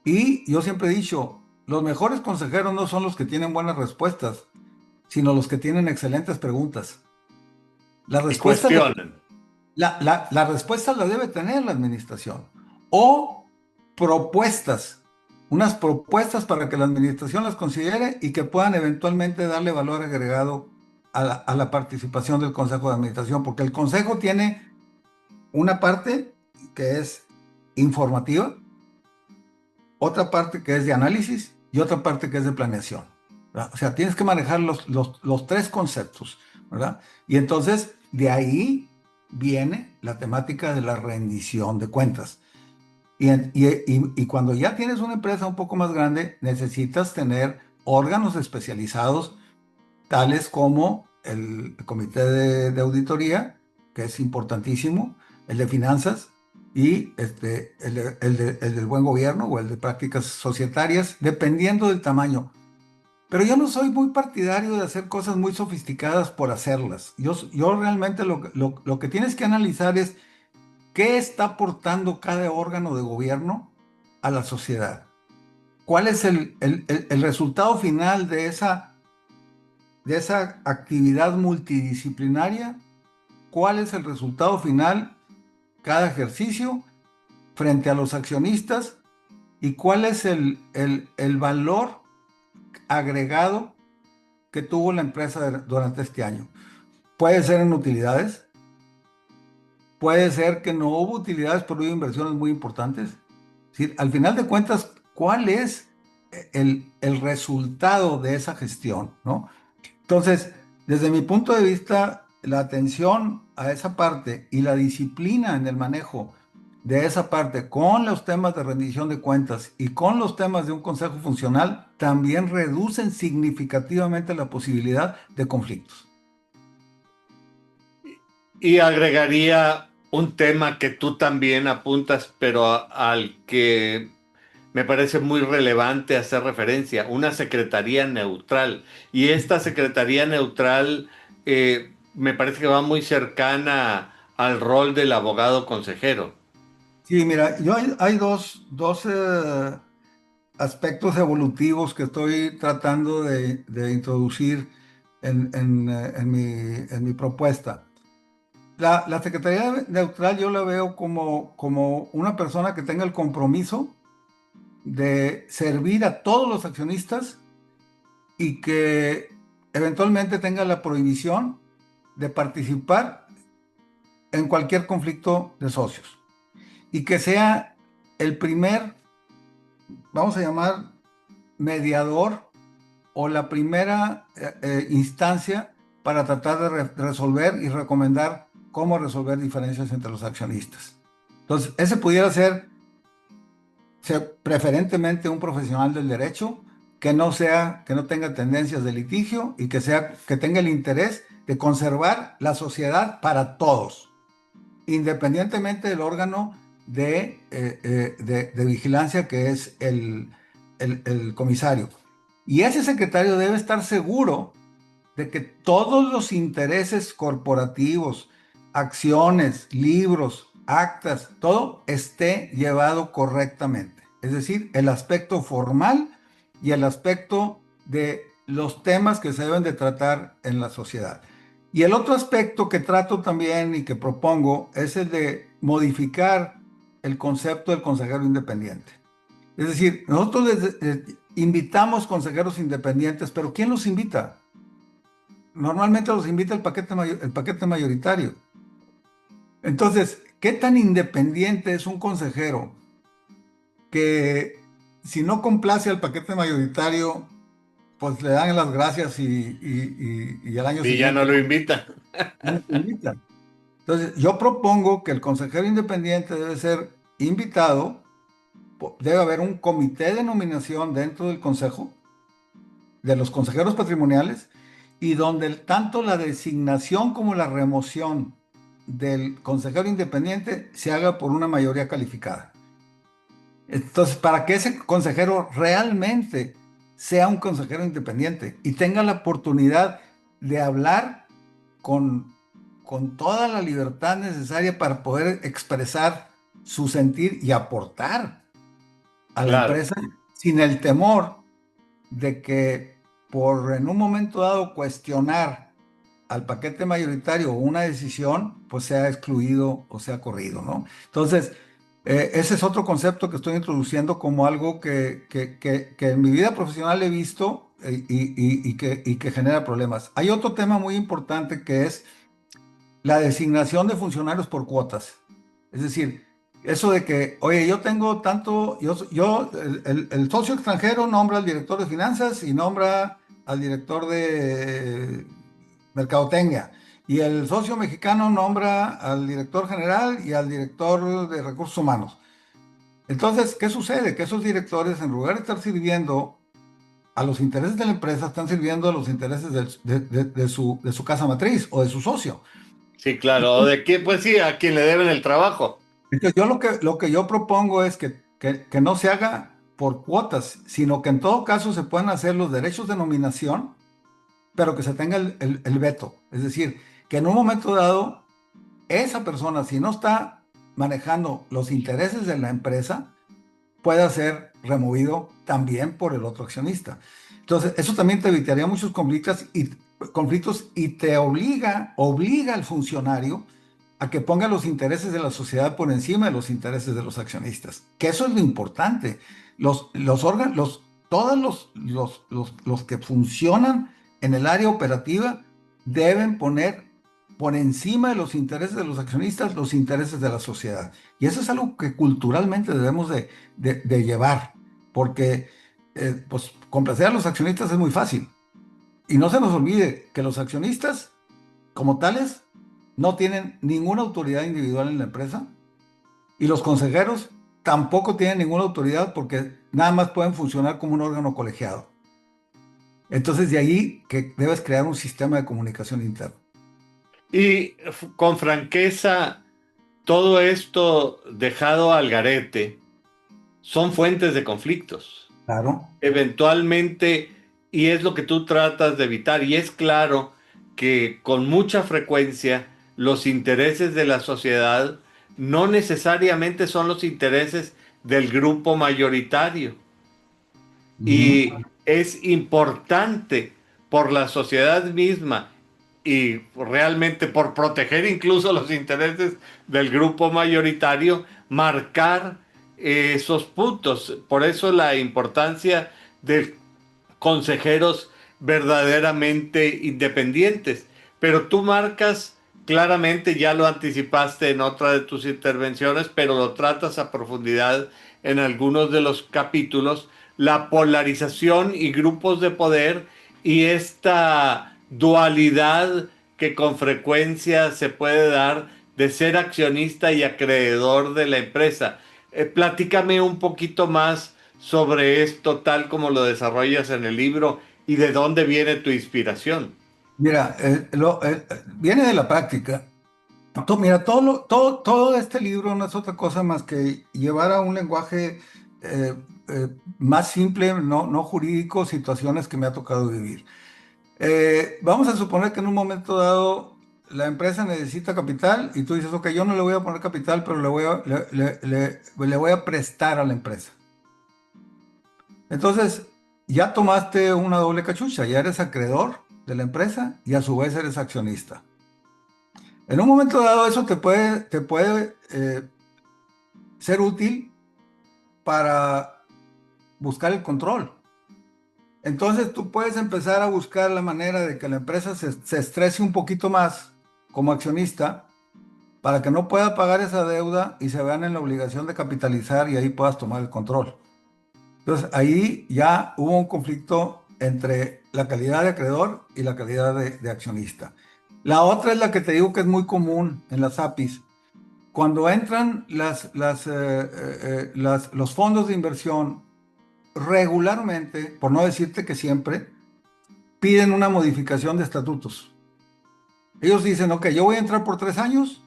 y yo siempre he dicho, los mejores consejeros no son los que tienen buenas respuestas, sino los que tienen excelentes preguntas. La Y respuesta la, cuestionan. la respuesta la debe tener la administración o propuestas, unas propuestas para que la administración las considere y que puedan eventualmente darle valor agregado a la participación del Consejo de Administración, porque el Consejo tiene una parte que es informativa, otra parte que es de análisis y otra parte que es de planeación, ¿verdad? O sea, tienes que manejar los tres conceptos, ¿verdad? Y entonces de ahí viene la temática de la rendición de cuentas. Y cuando ya tienes una empresa un poco más grande, necesitas tener órganos especializados, tales como el comité de auditoría, que es importantísimo, el de finanzas y el del buen gobierno o el de prácticas societarias, dependiendo del tamaño. Pero yo no soy muy partidario de hacer cosas muy sofisticadas por hacerlas. Yo realmente lo que tienes que analizar es qué está aportando cada órgano de gobierno a la sociedad. ¿Cuál es el resultado final de esa actividad multidisciplinaria? ¿Cuál es el resultado final cada ejercicio frente a los accionistas? ¿Y cuál es el valor agregado que tuvo la empresa durante este año? Puede ser en utilidades, puede ser que no hubo utilidades, pero hubo inversiones muy importantes. Es decir, al final de cuentas, ¿cuál es el resultado de esa gestión, ¿no? Entonces, desde mi punto de vista, la atención a esa parte y la disciplina en el manejo de esa parte con los temas de rendición de cuentas y con los temas de un consejo funcional también reducen significativamente la posibilidad de conflictos. Y agregaría un tema que tú también apuntas, pero al que me parece muy relevante hacer referencia, una secretaría neutral. Y esta secretaría neutral me parece que va muy cercana al rol del abogado consejero. Sí, mira, hay dos aspectos evolutivos que estoy tratando de introducir en mi propuesta. La Secretaría Neutral yo la veo como una persona que tenga el compromiso de servir a todos los accionistas y que eventualmente tenga la prohibición de participar en cualquier conflicto de socios. y que sea el primer, vamos a llamar, mediador o la primera instancia para tratar de resolver y recomendar cómo resolver diferencias entre los accionistas. Entonces, ese pudiera ser preferentemente un profesional del derecho que no tenga tendencias de litigio y que tenga el interés de conservar la sociedad para todos, independientemente del órgano de vigilancia que es el comisario. Y ese secretario debe estar seguro de que todos los intereses corporativos, acciones, libros, actas, todo esté llevado correctamente. Es decir, el aspecto formal y el aspecto de los temas que se deben de tratar en la sociedad. Y el otro aspecto que trato también y que propongo es el de modificar el concepto del consejero independiente. Es decir, nosotros invitamos consejeros independientes, pero ¿quién los invita? Normalmente los invita el paquete mayoritario. Entonces, ¿qué tan independiente es un consejero que si no complace al paquete mayoritario, pues le dan las gracias y al año Y ya siguiente no lo invita. no lo invitan? Entonces, yo propongo que el consejero independiente debe ser invitado, debe haber un comité de nominación dentro del consejo, de los consejeros patrimoniales, y donde tanto la designación como la remoción del consejero independiente se haga por una mayoría calificada. Entonces, para que ese consejero realmente sea un consejero independiente y tenga la oportunidad de hablar con, con toda la libertad necesaria para poder expresar su sentir y aportar a la Claro. empresa sin el temor de que por en un momento dado cuestionar al paquete mayoritario una decisión, pues sea excluido o sea corrido, ¿no? Entonces, ese es otro concepto que estoy introduciendo como algo que en mi vida profesional he visto y que genera problemas. Hay otro tema muy importante que es la designación de funcionarios por cuotas. Es decir, eso de que, oye, yo tengo tanto, el socio extranjero nombra al director de finanzas y nombra al director de mercadotecnia. Y el socio mexicano nombra al director general y al director de recursos humanos. Entonces, ¿qué sucede? Que esos directores, en lugar de estar sirviendo a los intereses de la empresa, están sirviendo a los intereses de su casa matriz o de su socio. Sí, claro. ¿O de quién? Pues sí, a quien le deben el trabajo. Entonces, yo lo que yo propongo es que no se haga por cuotas, sino que en todo caso se puedan hacer los derechos de nominación, pero que se tenga el veto. Es decir, que en un momento dado, esa persona, si no está manejando los intereses de la empresa, pueda ser removido también por el otro accionista. Entonces, eso también te evitaría muchos conflictos y te obliga al funcionario a que ponga los intereses de la sociedad por encima de los intereses de los accionistas. Que eso es lo importante. Los órganos, todos los que funcionan en el área operativa deben poner por encima de los intereses de los accionistas los intereses de la sociedad. Y eso es algo que culturalmente debemos de llevar, porque pues complacer a los accionistas es muy fácil. Y no se nos olvide que los accionistas, como tales, no tienen ninguna autoridad individual en la empresa y los consejeros tampoco tienen ninguna autoridad porque nada más pueden funcionar como un órgano colegiado. Entonces, de ahí que debes crear un sistema de comunicación interno. Y con franqueza, todo esto dejado al garete son fuentes de conflictos. Claro. Eventualmente, y es lo que tú tratas de evitar, y es claro que con mucha frecuencia los intereses de la sociedad no necesariamente son los intereses del grupo mayoritario. Ujú. Y es importante por la sociedad misma y realmente por proteger incluso los intereses del grupo mayoritario, marcar esos puntos. Por eso la importancia de consejeros verdaderamente independientes. Pero tú marcas claramente ya lo anticipaste en otra de tus intervenciones, pero lo tratas a profundidad en algunos de los capítulos, la polarización y grupos de poder y esta dualidad que con frecuencia se puede dar de ser accionista y acreedor de la empresa. Platícame un poquito más sobre esto, tal como lo desarrollas en el libro y de dónde viene tu inspiración. Mira, viene de la práctica. Mira, todo este libro no es otra cosa más que llevar a un lenguaje eh, más simple, no jurídico, situaciones que me ha tocado vivir. Vamos a suponer que en un momento dado la empresa necesita capital y tú dices, ok, yo no le voy a poner capital, pero le voy a prestar a la empresa. Entonces, ya tomaste una doble cachucha, ya eres acreedor de la empresa y a su vez eres accionista. En un momento dado eso te puede ser útil para buscar el control. Entonces tú puedes empezar a buscar la manera de que la empresa se estrese un poquito más como accionista para que no pueda pagar esa deuda y se vean en la obligación de capitalizar y ahí puedas tomar el control. Entonces ahí ya hubo un conflicto entre la calidad de acreedor y la calidad de accionista. La otra es la que te digo que es muy común en las APIs. Cuando entran los fondos de inversión regularmente, por no decirte que siempre, piden una modificación de estatutos. Ellos dicen, ok, yo voy a entrar por 3 años,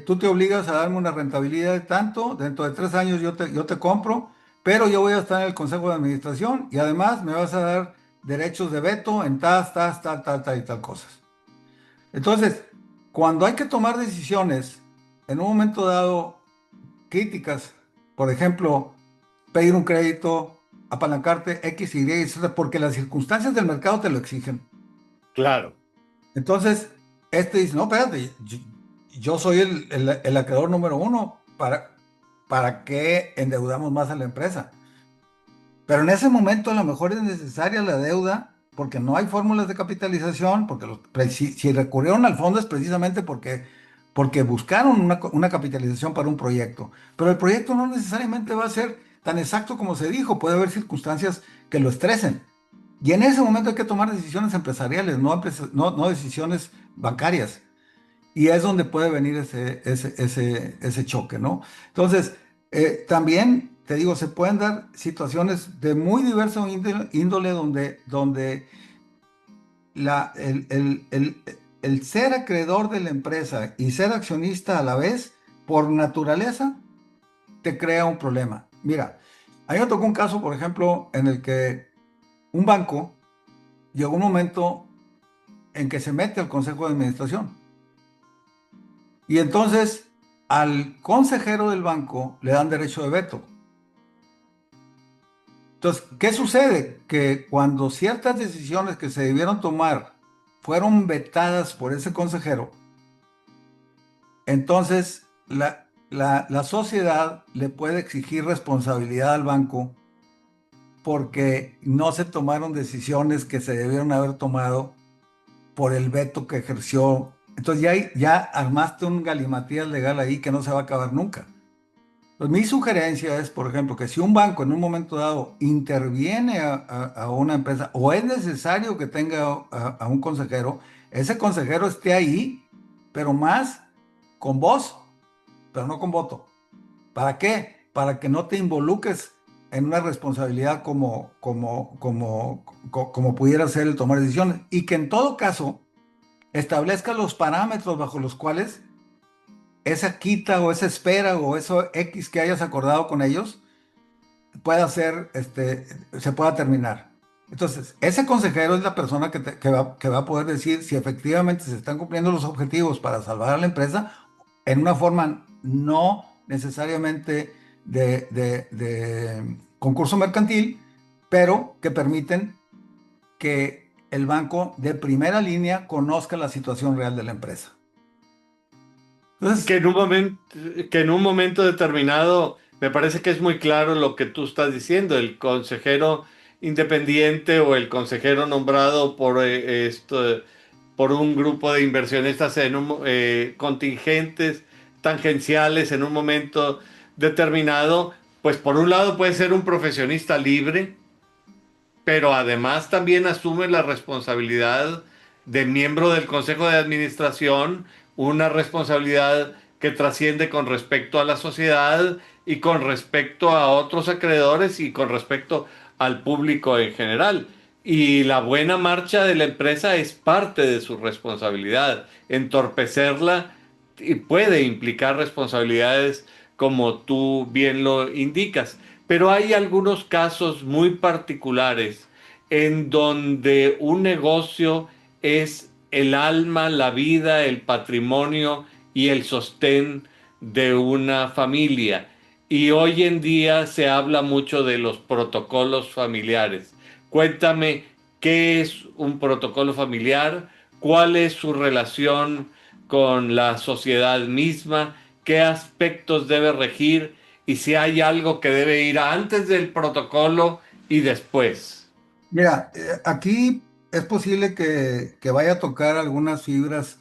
tú te obligas a darme una rentabilidad de tanto, dentro de 3 años yo te compro, pero yo voy a estar en el consejo de administración y además me vas a dar derechos de veto en tal y tal cosas. Entonces, cuando hay que tomar decisiones en un momento dado críticas, por ejemplo, pedir un crédito, apalancarte X, Y, Z, porque las circunstancias del mercado te lo exigen. Claro. Entonces, este dice, no, espérate, yo soy el acreedor número uno, ¿para qué endeudamos más a la empresa? Pero en ese momento a lo mejor es necesaria la deuda porque no hay fórmulas de capitalización, porque si recurrieron al fondo es precisamente porque buscaron una capitalización para un proyecto. Pero el proyecto no necesariamente va a ser tan exacto como se dijo, puede haber circunstancias que lo estresen. Y en ese momento hay que tomar decisiones empresariales, no decisiones bancarias. Y es donde puede venir ese choque, ¿no? Entonces, también, te digo, se pueden dar situaciones de muy diverso índole donde el ser acreedor de la empresa y ser accionista a la vez, por naturaleza, te crea un problema. Mira, a mí me tocó un caso, por ejemplo, en el que un banco llegó un momento en que se mete al consejo de administración. Y entonces al consejero del banco le dan derecho de veto. Entonces, ¿qué sucede? Que cuando ciertas decisiones que se debieron tomar fueron vetadas por ese consejero, entonces la sociedad le puede exigir responsabilidad al banco porque no se tomaron decisiones que se debieron haber tomado por el veto que ejerció. Entonces ya armaste un galimatías legal ahí que no se va a acabar nunca. Pues mi sugerencia es, por ejemplo, que si un banco en un momento dado interviene a una empresa o es necesario que tenga a un consejero, ese consejero esté ahí, pero más con voz, pero no con voto. ¿Para qué? Para que no te involucres en una responsabilidad como pudiera ser el tomar decisiones y que en todo caso establezca los parámetros bajo los cuales esa quita o esa espera o eso X que hayas acordado con ellos pueda ser, se pueda terminar. Entonces, ese consejero es la persona que va a poder decir si efectivamente se están cumpliendo los objetivos para salvar a la empresa en una forma no necesariamente de concurso mercantil, pero que permiten que el banco de primera línea conozca la situación real de la empresa. Entonces, Que en un momento determinado me parece que es muy claro lo que tú estás diciendo. El consejero independiente o el consejero nombrado por por un grupo de inversionistas contingentes, tangenciales en un momento determinado, pues por un lado puede ser un profesionista libre, pero además también asume la responsabilidad de miembro del Consejo de Administración, una responsabilidad que trasciende con respecto a la sociedad y con respecto a otros acreedores y con respecto al público en general. Y la buena marcha de la empresa es parte de su responsabilidad. Entorpecerla y puede implicar responsabilidades como tú bien lo indicas. Pero hay algunos casos muy particulares en donde un negocio es el alma, la vida, el patrimonio y el sostén de una familia. Y hoy en día se habla mucho de los protocolos familiares. Cuéntame, ¿qué es un protocolo familiar? ¿Cuál es su relación con la sociedad misma? ¿Qué aspectos debe regir? Y si hay algo que debe ir antes del protocolo y después. Mira, aquí es posible que vaya a tocar algunas fibras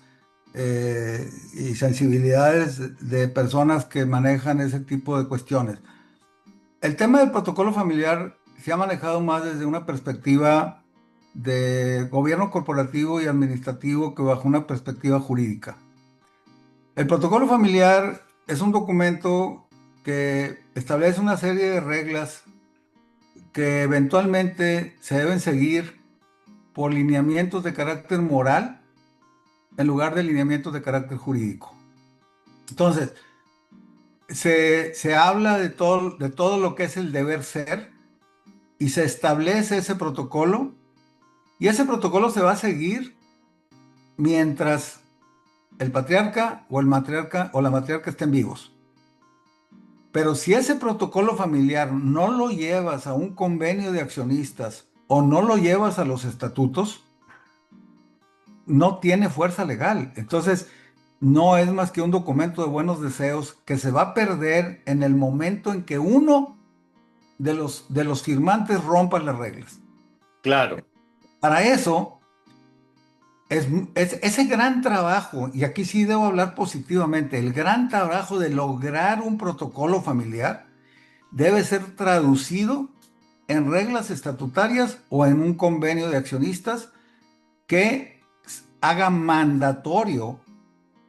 y sensibilidades de personas que manejan ese tipo de cuestiones. El tema del protocolo familiar se ha manejado más desde una perspectiva de gobierno corporativo y administrativo que bajo una perspectiva jurídica. El protocolo familiar es un documento que establece una serie de reglas que eventualmente se deben seguir por lineamientos de carácter moral en lugar de lineamientos de carácter jurídico. Entonces, se habla de todo lo que es el deber ser y se establece ese protocolo y ese protocolo se va a seguir mientras el patriarca o el matriarca o la matriarca estén vivos. Pero si ese protocolo familiar no lo llevas a un convenio de accionistas o no lo llevas a los estatutos, no tiene fuerza legal. Entonces, no es más que un documento de buenos deseos que se va a perder en el momento en que uno de los firmantes rompa las reglas. Claro, Para eso, es ese gran trabajo, y aquí sí debo hablar positivamente, el gran trabajo de lograr un protocolo familiar debe ser traducido en reglas estatutarias o en un convenio de accionistas que haga mandatorio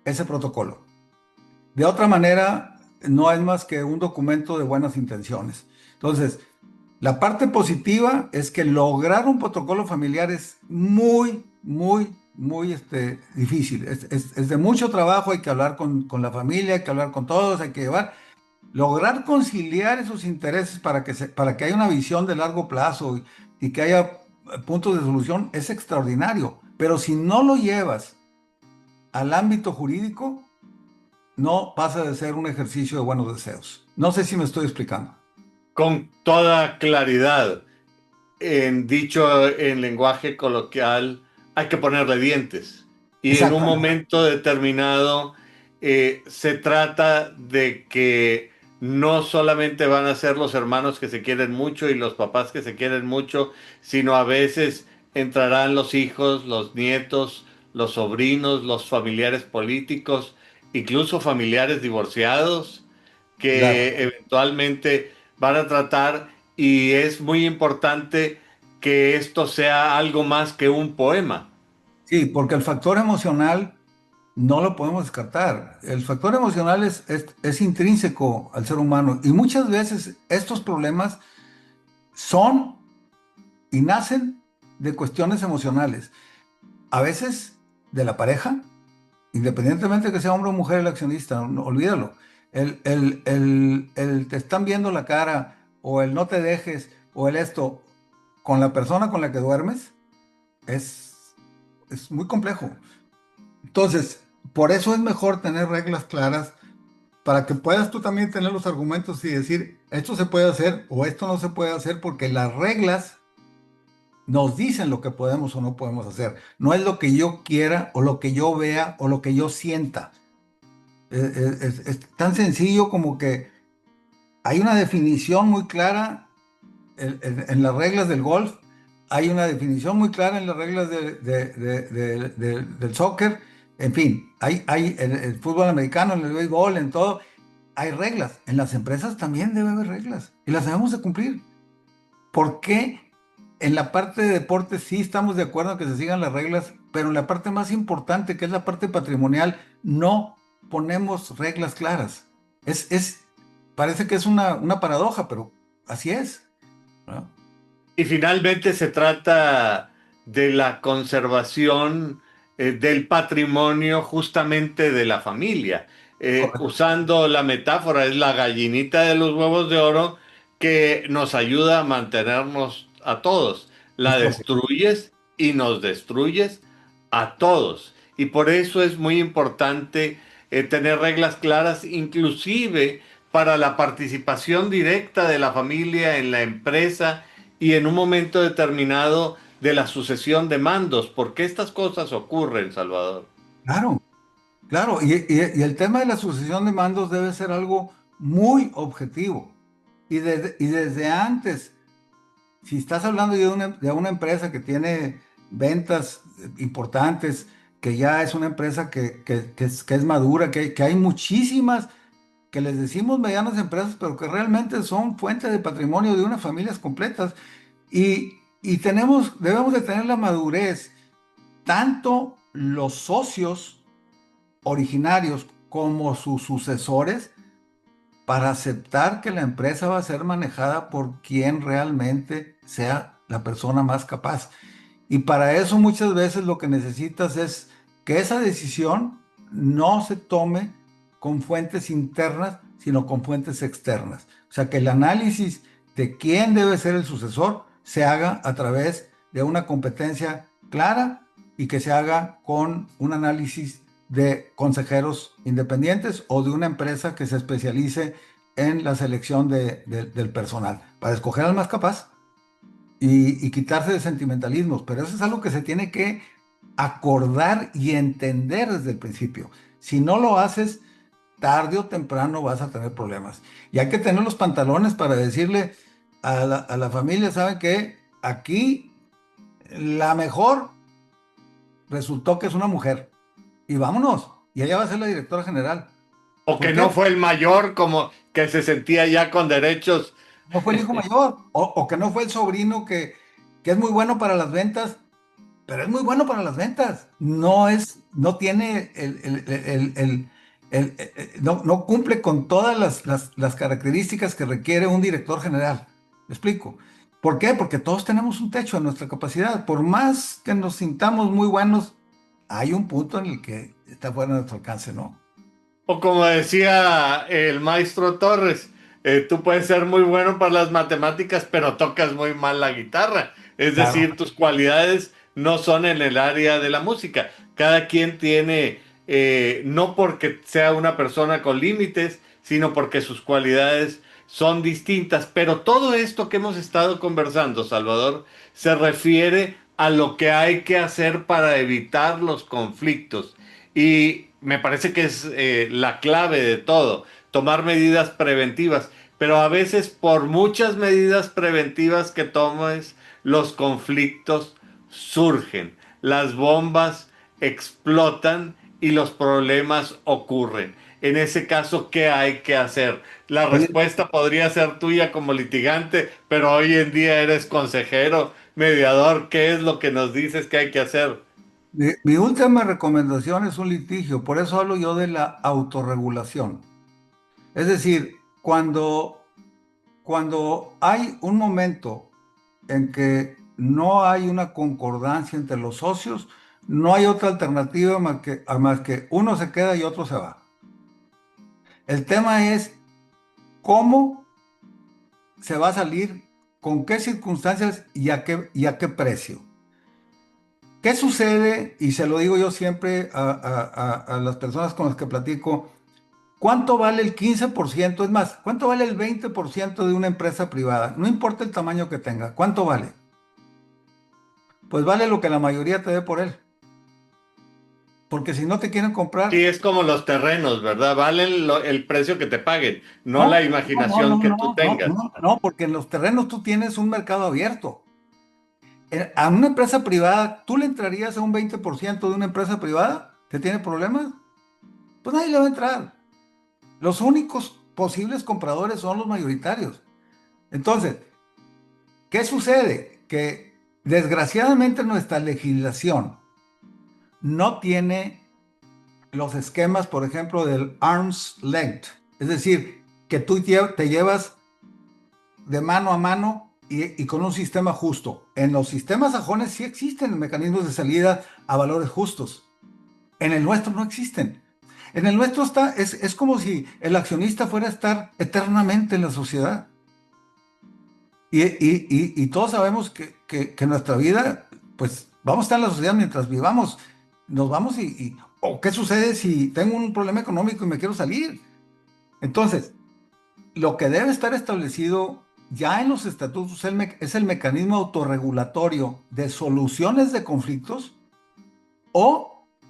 ese protocolo. De otra manera, no es más que un documento de buenas intenciones. Entonces, la parte positiva es que lograr un protocolo familiar es muy difícil. Es de mucho trabajo, hay que hablar con la familia, hay que hablar con todos, hay que llevar. Lograr conciliar esos intereses para que haya una visión de largo plazo y que haya puntos de solución es extraordinario. Pero si no lo llevas al ámbito jurídico, no pasa de ser un ejercicio de buenos deseos. No sé si me estoy explicando. con toda claridad, en dicho en lenguaje coloquial, hay que ponerle dientes. Y en un Exactamente. momento determinado se trata de que no solamente van a ser los hermanos que se quieren mucho y los papás que se quieren mucho, sino a veces entrarán los hijos, los nietos, los sobrinos, los familiares políticos, incluso familiares divorciados, Claro. que eventualmente van a tratar, y es muy importante que esto sea algo más que un poema. Sí, porque el factor emocional no lo podemos descartar. El factor emocional es intrínseco al ser humano y muchas veces estos problemas son y nacen de cuestiones emocionales. A veces de la pareja, independientemente de que sea hombre o mujer el accionista, olvídalo. El te están viendo la cara o el no te dejes o el esto con la persona con la que duermes es muy complejo. Entonces, por eso es mejor tener reglas claras para que puedas tú también tener los argumentos y decir, esto se puede hacer o esto no se puede hacer porque las reglas nos dicen lo que podemos o no podemos hacer. No es lo que yo quiera o lo que yo vea o lo que yo sienta. Es tan sencillo como que hay una definición muy clara en las reglas del golf hay una definición muy clara en las reglas del soccer, en fin, hay en el fútbol americano, en el béisbol, en todo, hay reglas. En las empresas también debe haber reglas y las debemos de cumplir. ¿Por qué en la parte de deporte sí estamos de acuerdo en que se sigan las reglas, pero en la parte más importante, que es la parte patrimonial, no ponemos reglas claras? Parece que es una paradoja, pero así es, ¿no? Y finalmente se trata de la conservación del patrimonio justamente de la familia. Correcto. Usando la metáfora, es la gallinita de los huevos de oro que nos ayuda a mantenernos a todos. Es La correcto. destruyes y nos destruyes a todos. Y por eso es muy importante tener reglas claras, inclusive para la participación directa de la familia en la empresa y en un momento determinado de la sucesión de mandos, porque estas cosas ocurren, Salvador. Claro, claro. Y el tema de la sucesión de mandos debe ser algo muy objetivo. Y desde antes, si estás hablando de una empresa que tiene ventas importantes, que ya es una empresa que es madura, que hay muchísimas que les decimos medianas empresas, pero que realmente son fuente de patrimonio de unas familias completas. Y debemos de tener la madurez, tanto los socios originarios como sus sucesores, para aceptar que la empresa va a ser manejada por quien realmente sea la persona más capaz. Y para eso muchas veces lo que necesitas es que esa decisión no se tome con fuentes internas, sino con fuentes externas. O sea, que el análisis de quién debe ser el sucesor se haga a través de una competencia clara y que se haga con un análisis de consejeros independientes o de una empresa que se especialice en la selección del personal, para escoger al más capaz y quitarse de sentimentalismos. Pero eso es algo que se tiene que acordar y entender desde el principio. Si no lo haces, tarde o temprano vas a tener problemas. Y hay que tener los pantalones para decirle a la familia, ¿saben qué? Aquí la mejor resultó que es una mujer. Y vámonos. Y ella va a ser la directora general. O ¿Por que qué? no fue el mayor como que se sentía ya con derechos. No fue el hijo mayor. O que no fue el sobrino que es muy bueno para las ventas, pero es muy bueno para las ventas. No tiene no cumple con todas las características que requiere un director general. ¿Me explico? ¿Por qué? Porque todos tenemos un techo en nuestra capacidad. Por más que nos sintamos muy buenos, hay un punto en el que está fuera de nuestro alcance, ¿no? O como decía el maestro Torres, tú puedes ser muy bueno para las matemáticas, pero tocas muy mal la guitarra. Es Claro. decir, tus cualidades no son en el área de la música. Cada quien tiene, no porque sea una persona con límites, sino porque sus cualidades son distintas. Pero todo esto que hemos estado conversando, Salvador, se refiere a lo que hay que hacer para evitar los conflictos. Y me parece que es la clave de todo, tomar medidas preventivas. Pero a veces por muchas medidas preventivas que tomes, los conflictos surgen, las bombas explotan y los problemas ocurren. En ese caso, ¿qué hay que hacer? La Oye, respuesta podría ser tuya como litigante, pero hoy en día eres consejero, mediador. ¿Qué es lo que nos dices que hay que hacer? mi última recomendación es un litigio, por eso hablo yo de la autorregulación. Es decir, cuando hay un momento en que no hay una concordancia entre los socios, no hay otra alternativa más que uno se queda y otro se va. El tema es cómo se va a salir, con qué circunstancias y a qué precio. ¿Qué sucede? Y se lo digo yo siempre a las personas con las que platico. ¿Cuánto vale el 15%? Es más, ¿cuánto vale el 20% de una empresa privada? No importa el tamaño que tenga. ¿Cuánto vale? Pues vale lo que la mayoría te dé por él. Porque si no te quieren Sí, comprar, es como los terrenos, ¿verdad? Valen el precio que te paguen, no la no, no, no, imaginación no, que tú no, no, tengas. no, no, porque en los terrenos tú tienes un mercado abierto. A una empresa privada, ¿tú le entrarías a un 20% de una empresa privada que tiene problemas? Pues nadie le va a entrar. Los únicos posibles compradores son los mayoritarios. Entonces, ¿qué sucede? Que desgraciadamente nuestra legislación no tiene los esquemas, por ejemplo, del arm's length. Es decir, que tú te llevas de mano a mano y con un sistema justo. En los sistemas sajones sí existen mecanismos de salida a valores justos. En el nuestro no existen. En el nuestro es como si el accionista fuera a estar eternamente en la sociedad. Y todos sabemos que nuestra vida, pues vamos a estar en la sociedad mientras vivamos. Nos vamos o qué sucede si tengo un problema económico y me quiero salir. Entonces, lo que debe estar establecido ya en los estatutos es el mecanismo autorregulatorio de soluciones de conflictos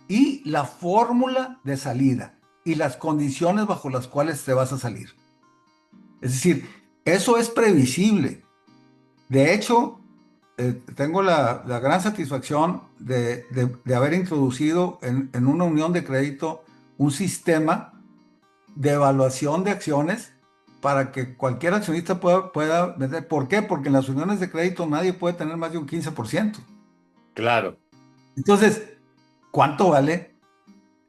y la fórmula de salida y las condiciones bajo las cuales te vas a salir. Es decir, eso es previsible. De hecho, tengo la gran satisfacción de haber introducido en una unión de crédito un sistema de evaluación de acciones para que cualquier accionista pueda vender. ¿Por qué? Porque en las uniones de crédito nadie puede tener más de un 15%. Claro. Entonces, ¿cuánto vale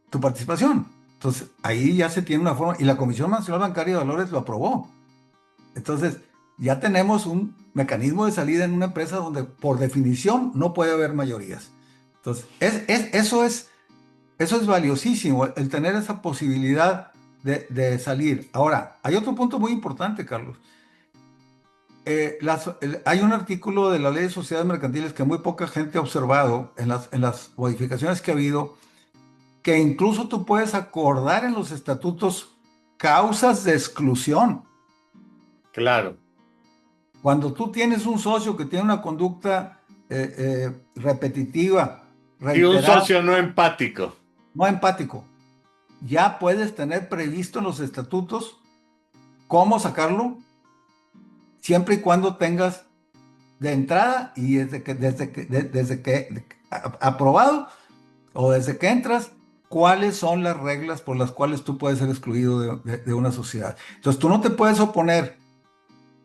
tu participación? Entonces, ahí ya se tiene una forma, y la Comisión Nacional Bancaria de Valores lo aprobó. Entonces, ya tenemos un mecanismo de salida en una empresa donde, por definición, no puede haber mayorías. Entonces, eso es valiosísimo, el tener esa posibilidad de salir. Ahora, hay otro punto muy importante, Carlos. Hay un artículo de la Ley de Sociedades Mercantiles que muy poca gente ha observado en las modificaciones que ha habido, que incluso tú puedes acordar en los estatutos causas de exclusión. Claro. Cuando tú tienes un socio que tiene una conducta repetitiva, Y un reiterada, socio no empático. no empático, ya puedes tener previsto en los estatutos cómo sacarlo, siempre y cuando tengas de entrada y aprobado o desde que entras, cuáles son las reglas por las cuales tú puedes ser excluido de una sociedad. Entonces tú no te puedes oponer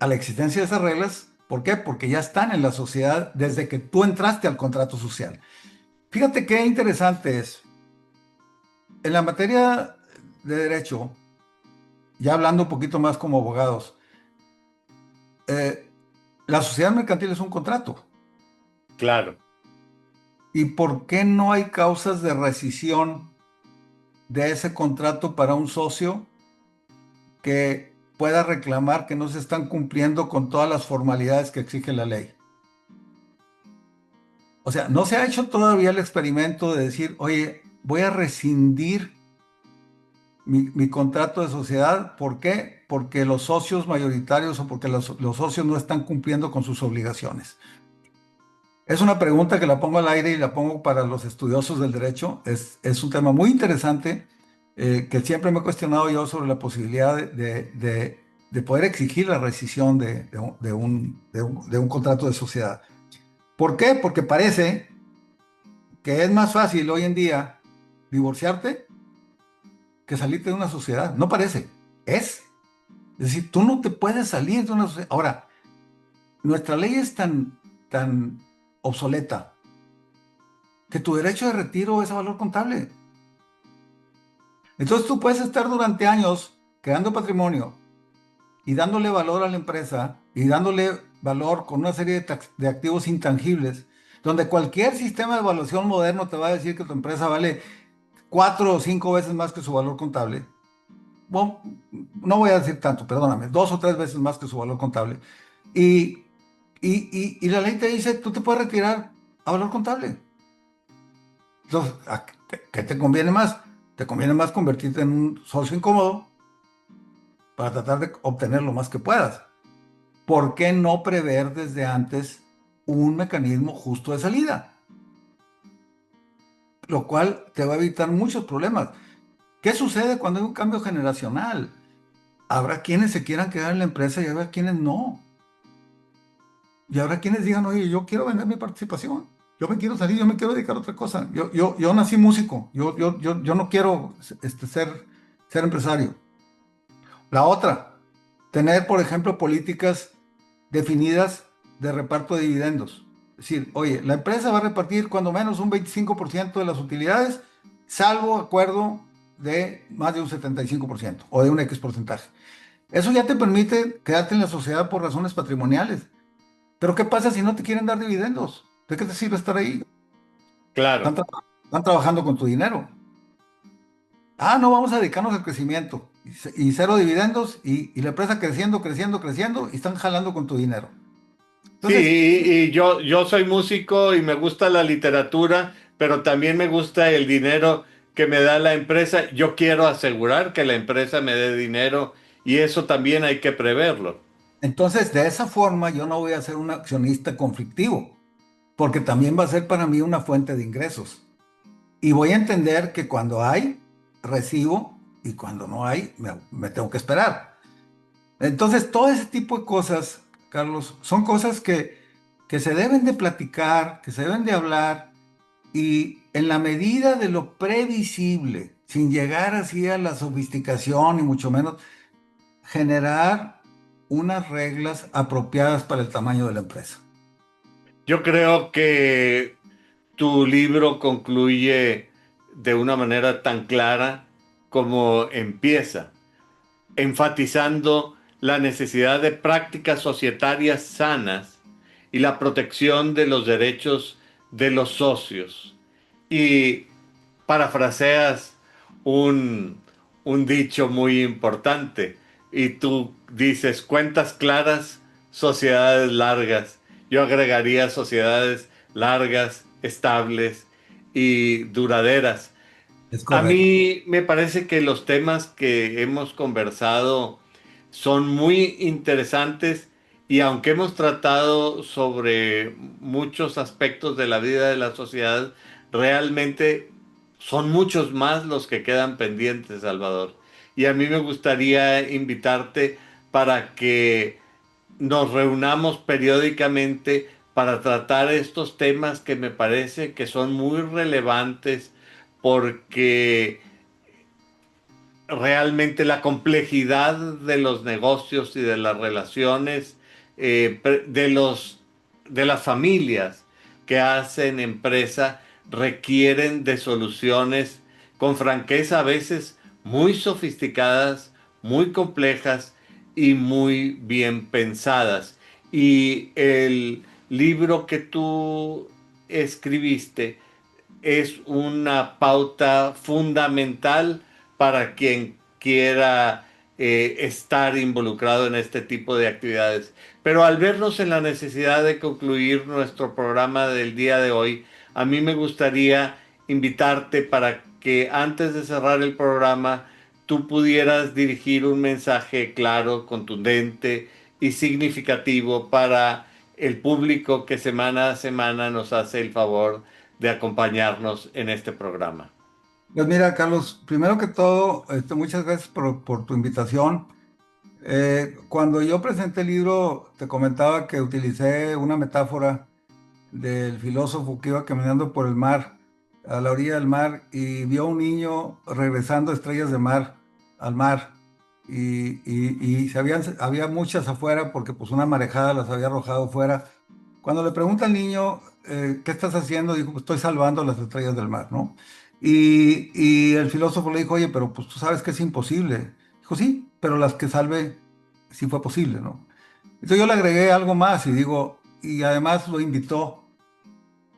a la existencia de esas reglas. ¿Por qué? Porque ya están en la sociedad desde que tú entraste al contrato social. Fíjate qué interesante es. En la materia de derecho, ya hablando un poquito más como abogados, eh, la sociedad mercantil es un contrato. Claro. ¿Y por qué no hay causas de rescisión de ese contrato para un socio que pueda reclamar que no se están cumpliendo con todas las formalidades que exige la ley? O sea, no se ha hecho todavía el experimento de decir, oye, voy a rescindir mi contrato de sociedad. ¿Por qué? Porque los socios mayoritarios o porque los socios no están cumpliendo con sus obligaciones. Es una pregunta que la pongo al aire y la pongo para los estudiosos del derecho. Es un tema muy interesante que siempre me he cuestionado yo sobre la posibilidad de poder exigir la rescisión de un contrato de sociedad. ¿Por qué? Porque parece que es más fácil hoy en día divorciarte que salirte de una sociedad. No parece, es. Es decir, tú no te puedes salir de una sociedad. Ahora, nuestra ley es tan obsoleta que tu derecho de retiro es a valor contable. Entonces tú puedes estar durante años creando patrimonio y dándole valor a la empresa y dándole valor con una serie de activos intangibles, donde cualquier sistema de evaluación moderno te va a decir que tu empresa vale 4 o 5 veces más que su valor contable. Bueno, no voy a decir tanto, perdóname, 2 o 3 veces más que su valor contable. Y, y la ley te dice, tú te puedes retirar a valor contable. Entonces, ¿qué te conviene más? Te conviene más convertirte en un socio incómodo para tratar de obtener lo más que puedas. ¿Por qué no prever desde antes un mecanismo justo de salida? Lo cual te va a evitar muchos problemas. ¿Qué sucede cuando hay un cambio generacional? Habrá quienes se quieran quedar en la empresa y habrá quienes no. Y habrá quienes digan, oye, yo quiero vender mi participación, yo me quiero salir, yo me quiero dedicar a otra cosa. Yo nací músico, yo no quiero ser empresario. La otra, tener, por ejemplo, políticas definidas de reparto de dividendos. Es decir, oye, la empresa va a repartir cuando menos un 25% de las utilidades, salvo acuerdo de más de un 75% o de un X porcentaje. Eso ya te permite quedarte en la sociedad por razones patrimoniales. Pero ¿qué pasa si no te quieren dar dividendos? ¿De qué te sirve estar ahí? Claro. Están trabajando con tu dinero. Ah, no, vamos a dedicarnos al crecimiento. Y cero dividendos y la empresa creciendo, creciendo, creciendo y están jalando con tu dinero. Sí, Entonces, y yo soy músico y me gusta la literatura, pero también me gusta el dinero que me da la empresa. Yo quiero asegurar que la empresa me dé dinero y eso también hay que preverlo. entonces, de esa forma yo no voy a ser un accionista conflictivo, porque también va a ser para mí una fuente de ingresos. Y voy a entender que cuando hay, recibo y cuando no hay, me tengo que esperar. Entonces, todo ese tipo de cosas, Carlos, son cosas que se deben de platicar, que se deben de hablar y en la medida de lo previsible, sin llegar así a la sofisticación y mucho menos, generar unas reglas apropiadas para el tamaño de la empresa. Yo creo que tu libro concluye de una manera tan clara como empieza, enfatizando la necesidad de prácticas societarias sanas y la protección de los derechos de los socios. Y parafraseas un, un dicho muy importante y tú dices cuentas claras, sociedades largas. Yo agregaría sociedades largas, estables y duraderas. Es A correcto. mí me parece que los temas que hemos conversado son muy interesantes y aunque hemos tratado sobre muchos aspectos de la vida de la sociedad, realmente son muchos más los que quedan pendientes, Salvador. Y a mí me gustaría invitarte para que nos reunamos periódicamente para tratar estos temas que me parece que son muy relevantes porque realmente la complejidad de los negocios y de las relaciones de las familias que hacen empresa requieren de soluciones con franqueza a veces muy sofisticadas, muy complejas y muy bien pensadas. Y el libro que tú escribiste es una pauta fundamental para quien quiera estar involucrado en este tipo de actividades. Pero al vernos en la necesidad de concluir nuestro programa del día de hoy, a mí me gustaría invitarte para que antes de cerrar el programa tú pudieras dirigir un mensaje claro, contundente y significativo para el público que semana a semana nos hace el favor de acompañarnos en este programa. Pues mira, Carlos, primero que todo, muchas gracias por tu invitación. Cuando yo presenté el libro, te comentaba que utilicé una metáfora del filósofo que iba caminando por el mar, a la orilla del mar, y vio a un niño regresando estrellas de mar al mar. Había muchas afuera porque pues una marejada las había arrojado fuera. Cuando le pregunta al niño, ¿qué estás haciendo? Dijo, pues estoy salvando las estrellas del mar, ¿no? Y el filósofo le dijo, oye, pero pues tú sabes que es imposible. Dijo, sí, pero las que salve sí fue posible, ¿no? Entonces yo le agregué algo más y digo, y además lo invitó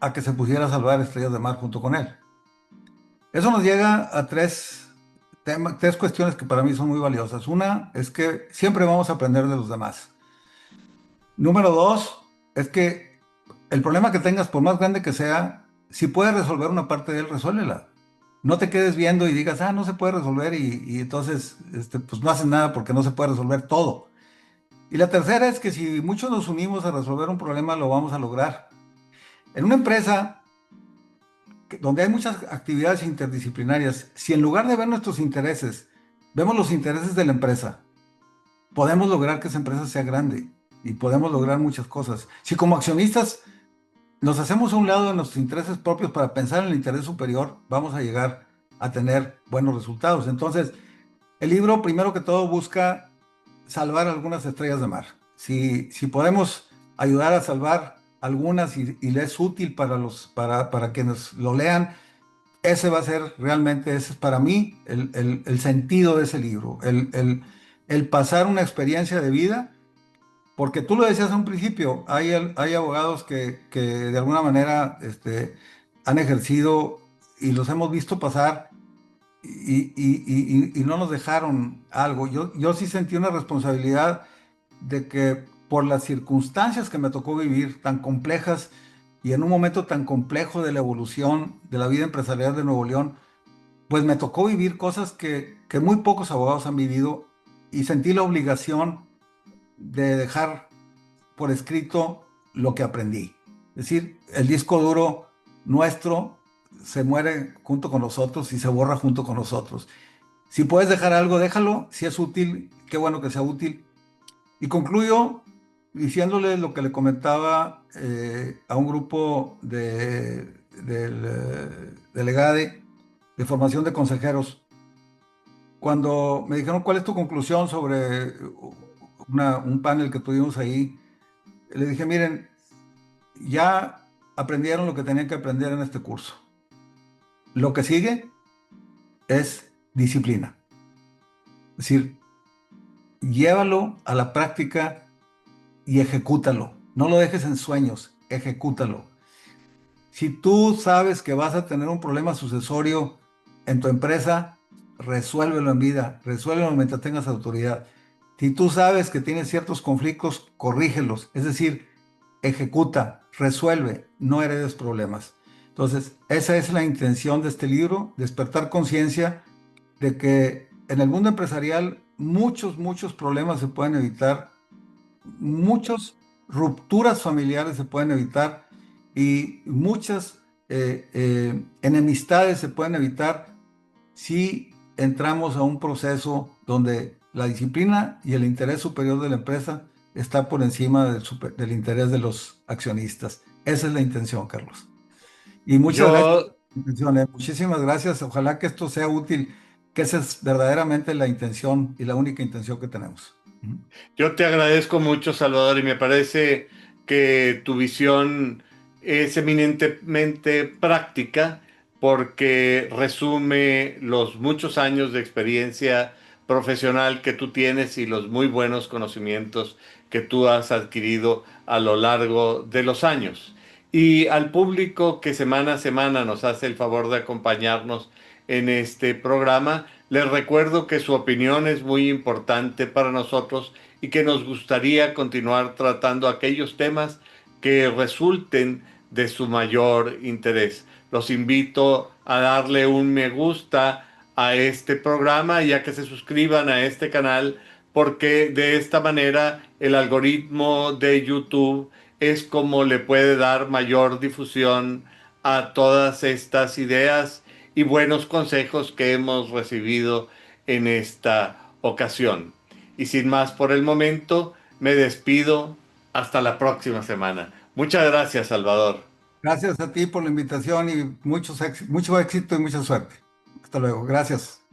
a que se pusiera a salvar estrellas de mar junto con él. Eso nos llega a tres cuestiones que para mí son muy valiosas. Una es que siempre vamos a aprender de los demás. Número dos es que el problema que tengas, por más grande que sea, si puedes resolver una parte de él, resuélvela. No te quedes viendo y digas, ah, no se puede resolver y entonces pues no haces nada porque no se puede resolver todo. Y la tercera es que si muchos nos unimos a resolver un problema, lo vamos a lograr. En una empresa donde hay muchas actividades interdisciplinarias, si en lugar de ver nuestros intereses, vemos los intereses de la empresa, podemos lograr que esa empresa sea grande. y podemos lograr muchas cosas. Si como accionistas nos hacemos a un lado de nuestros intereses propios para pensar en el interés superior, vamos a llegar a tener buenos resultados. Entonces, el libro, primero que todo, busca salvar algunas estrellas de mar. Si podemos ayudar a salvar algunas y le es útil para quienes lo lean, ese va a ser realmente, ese es para mí el sentido de ese libro, el pasar una experiencia de vida, porque tú lo decías a un principio, hay abogados que de alguna manera han ejercido y los hemos visto pasar y no nos dejaron algo. Yo sí sentí una responsabilidad de que por las circunstancias que me tocó vivir, tan complejas y en un momento tan complejo de la evolución de la vida empresarial de Nuevo León, pues me tocó vivir cosas que muy pocos abogados han vivido y sentí la obligación de dejar por escrito lo que aprendí. Es decir, el disco duro nuestro se muere junto con nosotros y se borra junto con nosotros. Si puedes dejar algo, déjalo. Si es útil, qué bueno que sea útil. Y concluyo diciéndole lo que le comentaba a un grupo del EGADE de formación de consejeros. Cuando me dijeron, ¿cuál es tu conclusión sobre un panel que tuvimos ahí? Le dije, miren, ya aprendieron lo que tenían que aprender en este curso. Lo que sigue es disciplina. Es decir, llévalo a la práctica y ejecútalo. No lo dejes en sueños, ejecútalo. Si tú sabes que vas a tener un problema sucesorio en tu empresa, resuélvelo en vida, resuélvelo mientras tengas autoridad. Si tú sabes que tienes ciertos conflictos, corrígelos. Es decir, ejecuta, resuelve, no heredes problemas. Entonces, esa es la intención de este libro, despertar conciencia de que en el mundo empresarial muchos problemas se pueden evitar, muchas rupturas familiares se pueden evitar y muchas enemistades se pueden evitar si entramos a un proceso donde la disciplina y el interés superior de la empresa está por encima del interés de los accionistas. Esa es la intención, Carlos. Y muchas gracias por Yo, la intención, ¿eh? Muchísimas gracias. Ojalá que esto sea útil, que esa es verdaderamente la intención y la única intención que tenemos. Ujú. yo te agradezco mucho, Salvador, y me parece que tu visión es eminentemente práctica porque resume los muchos años de experiencia profesional que tú tienes y los muy buenos conocimientos que tú has adquirido a lo largo de los años. Y al público que semana a semana nos hace el favor de acompañarnos en este programa, les recuerdo que su opinión es muy importante para nosotros y que nos gustaría continuar tratando aquellos temas que resulten de su mayor interés. Los invito a darle un me gusta a este programa y a que se suscriban a este canal porque de esta manera el algoritmo de YouTube es como le puede dar mayor difusión a todas estas ideas y buenos consejos que hemos recibido en esta ocasión. Y sin más por el momento, me despido hasta la próxima semana. Muchas gracias, Salvador. Gracias a ti por la invitación y mucho éxito y mucha suerte. Hasta luego. Gracias.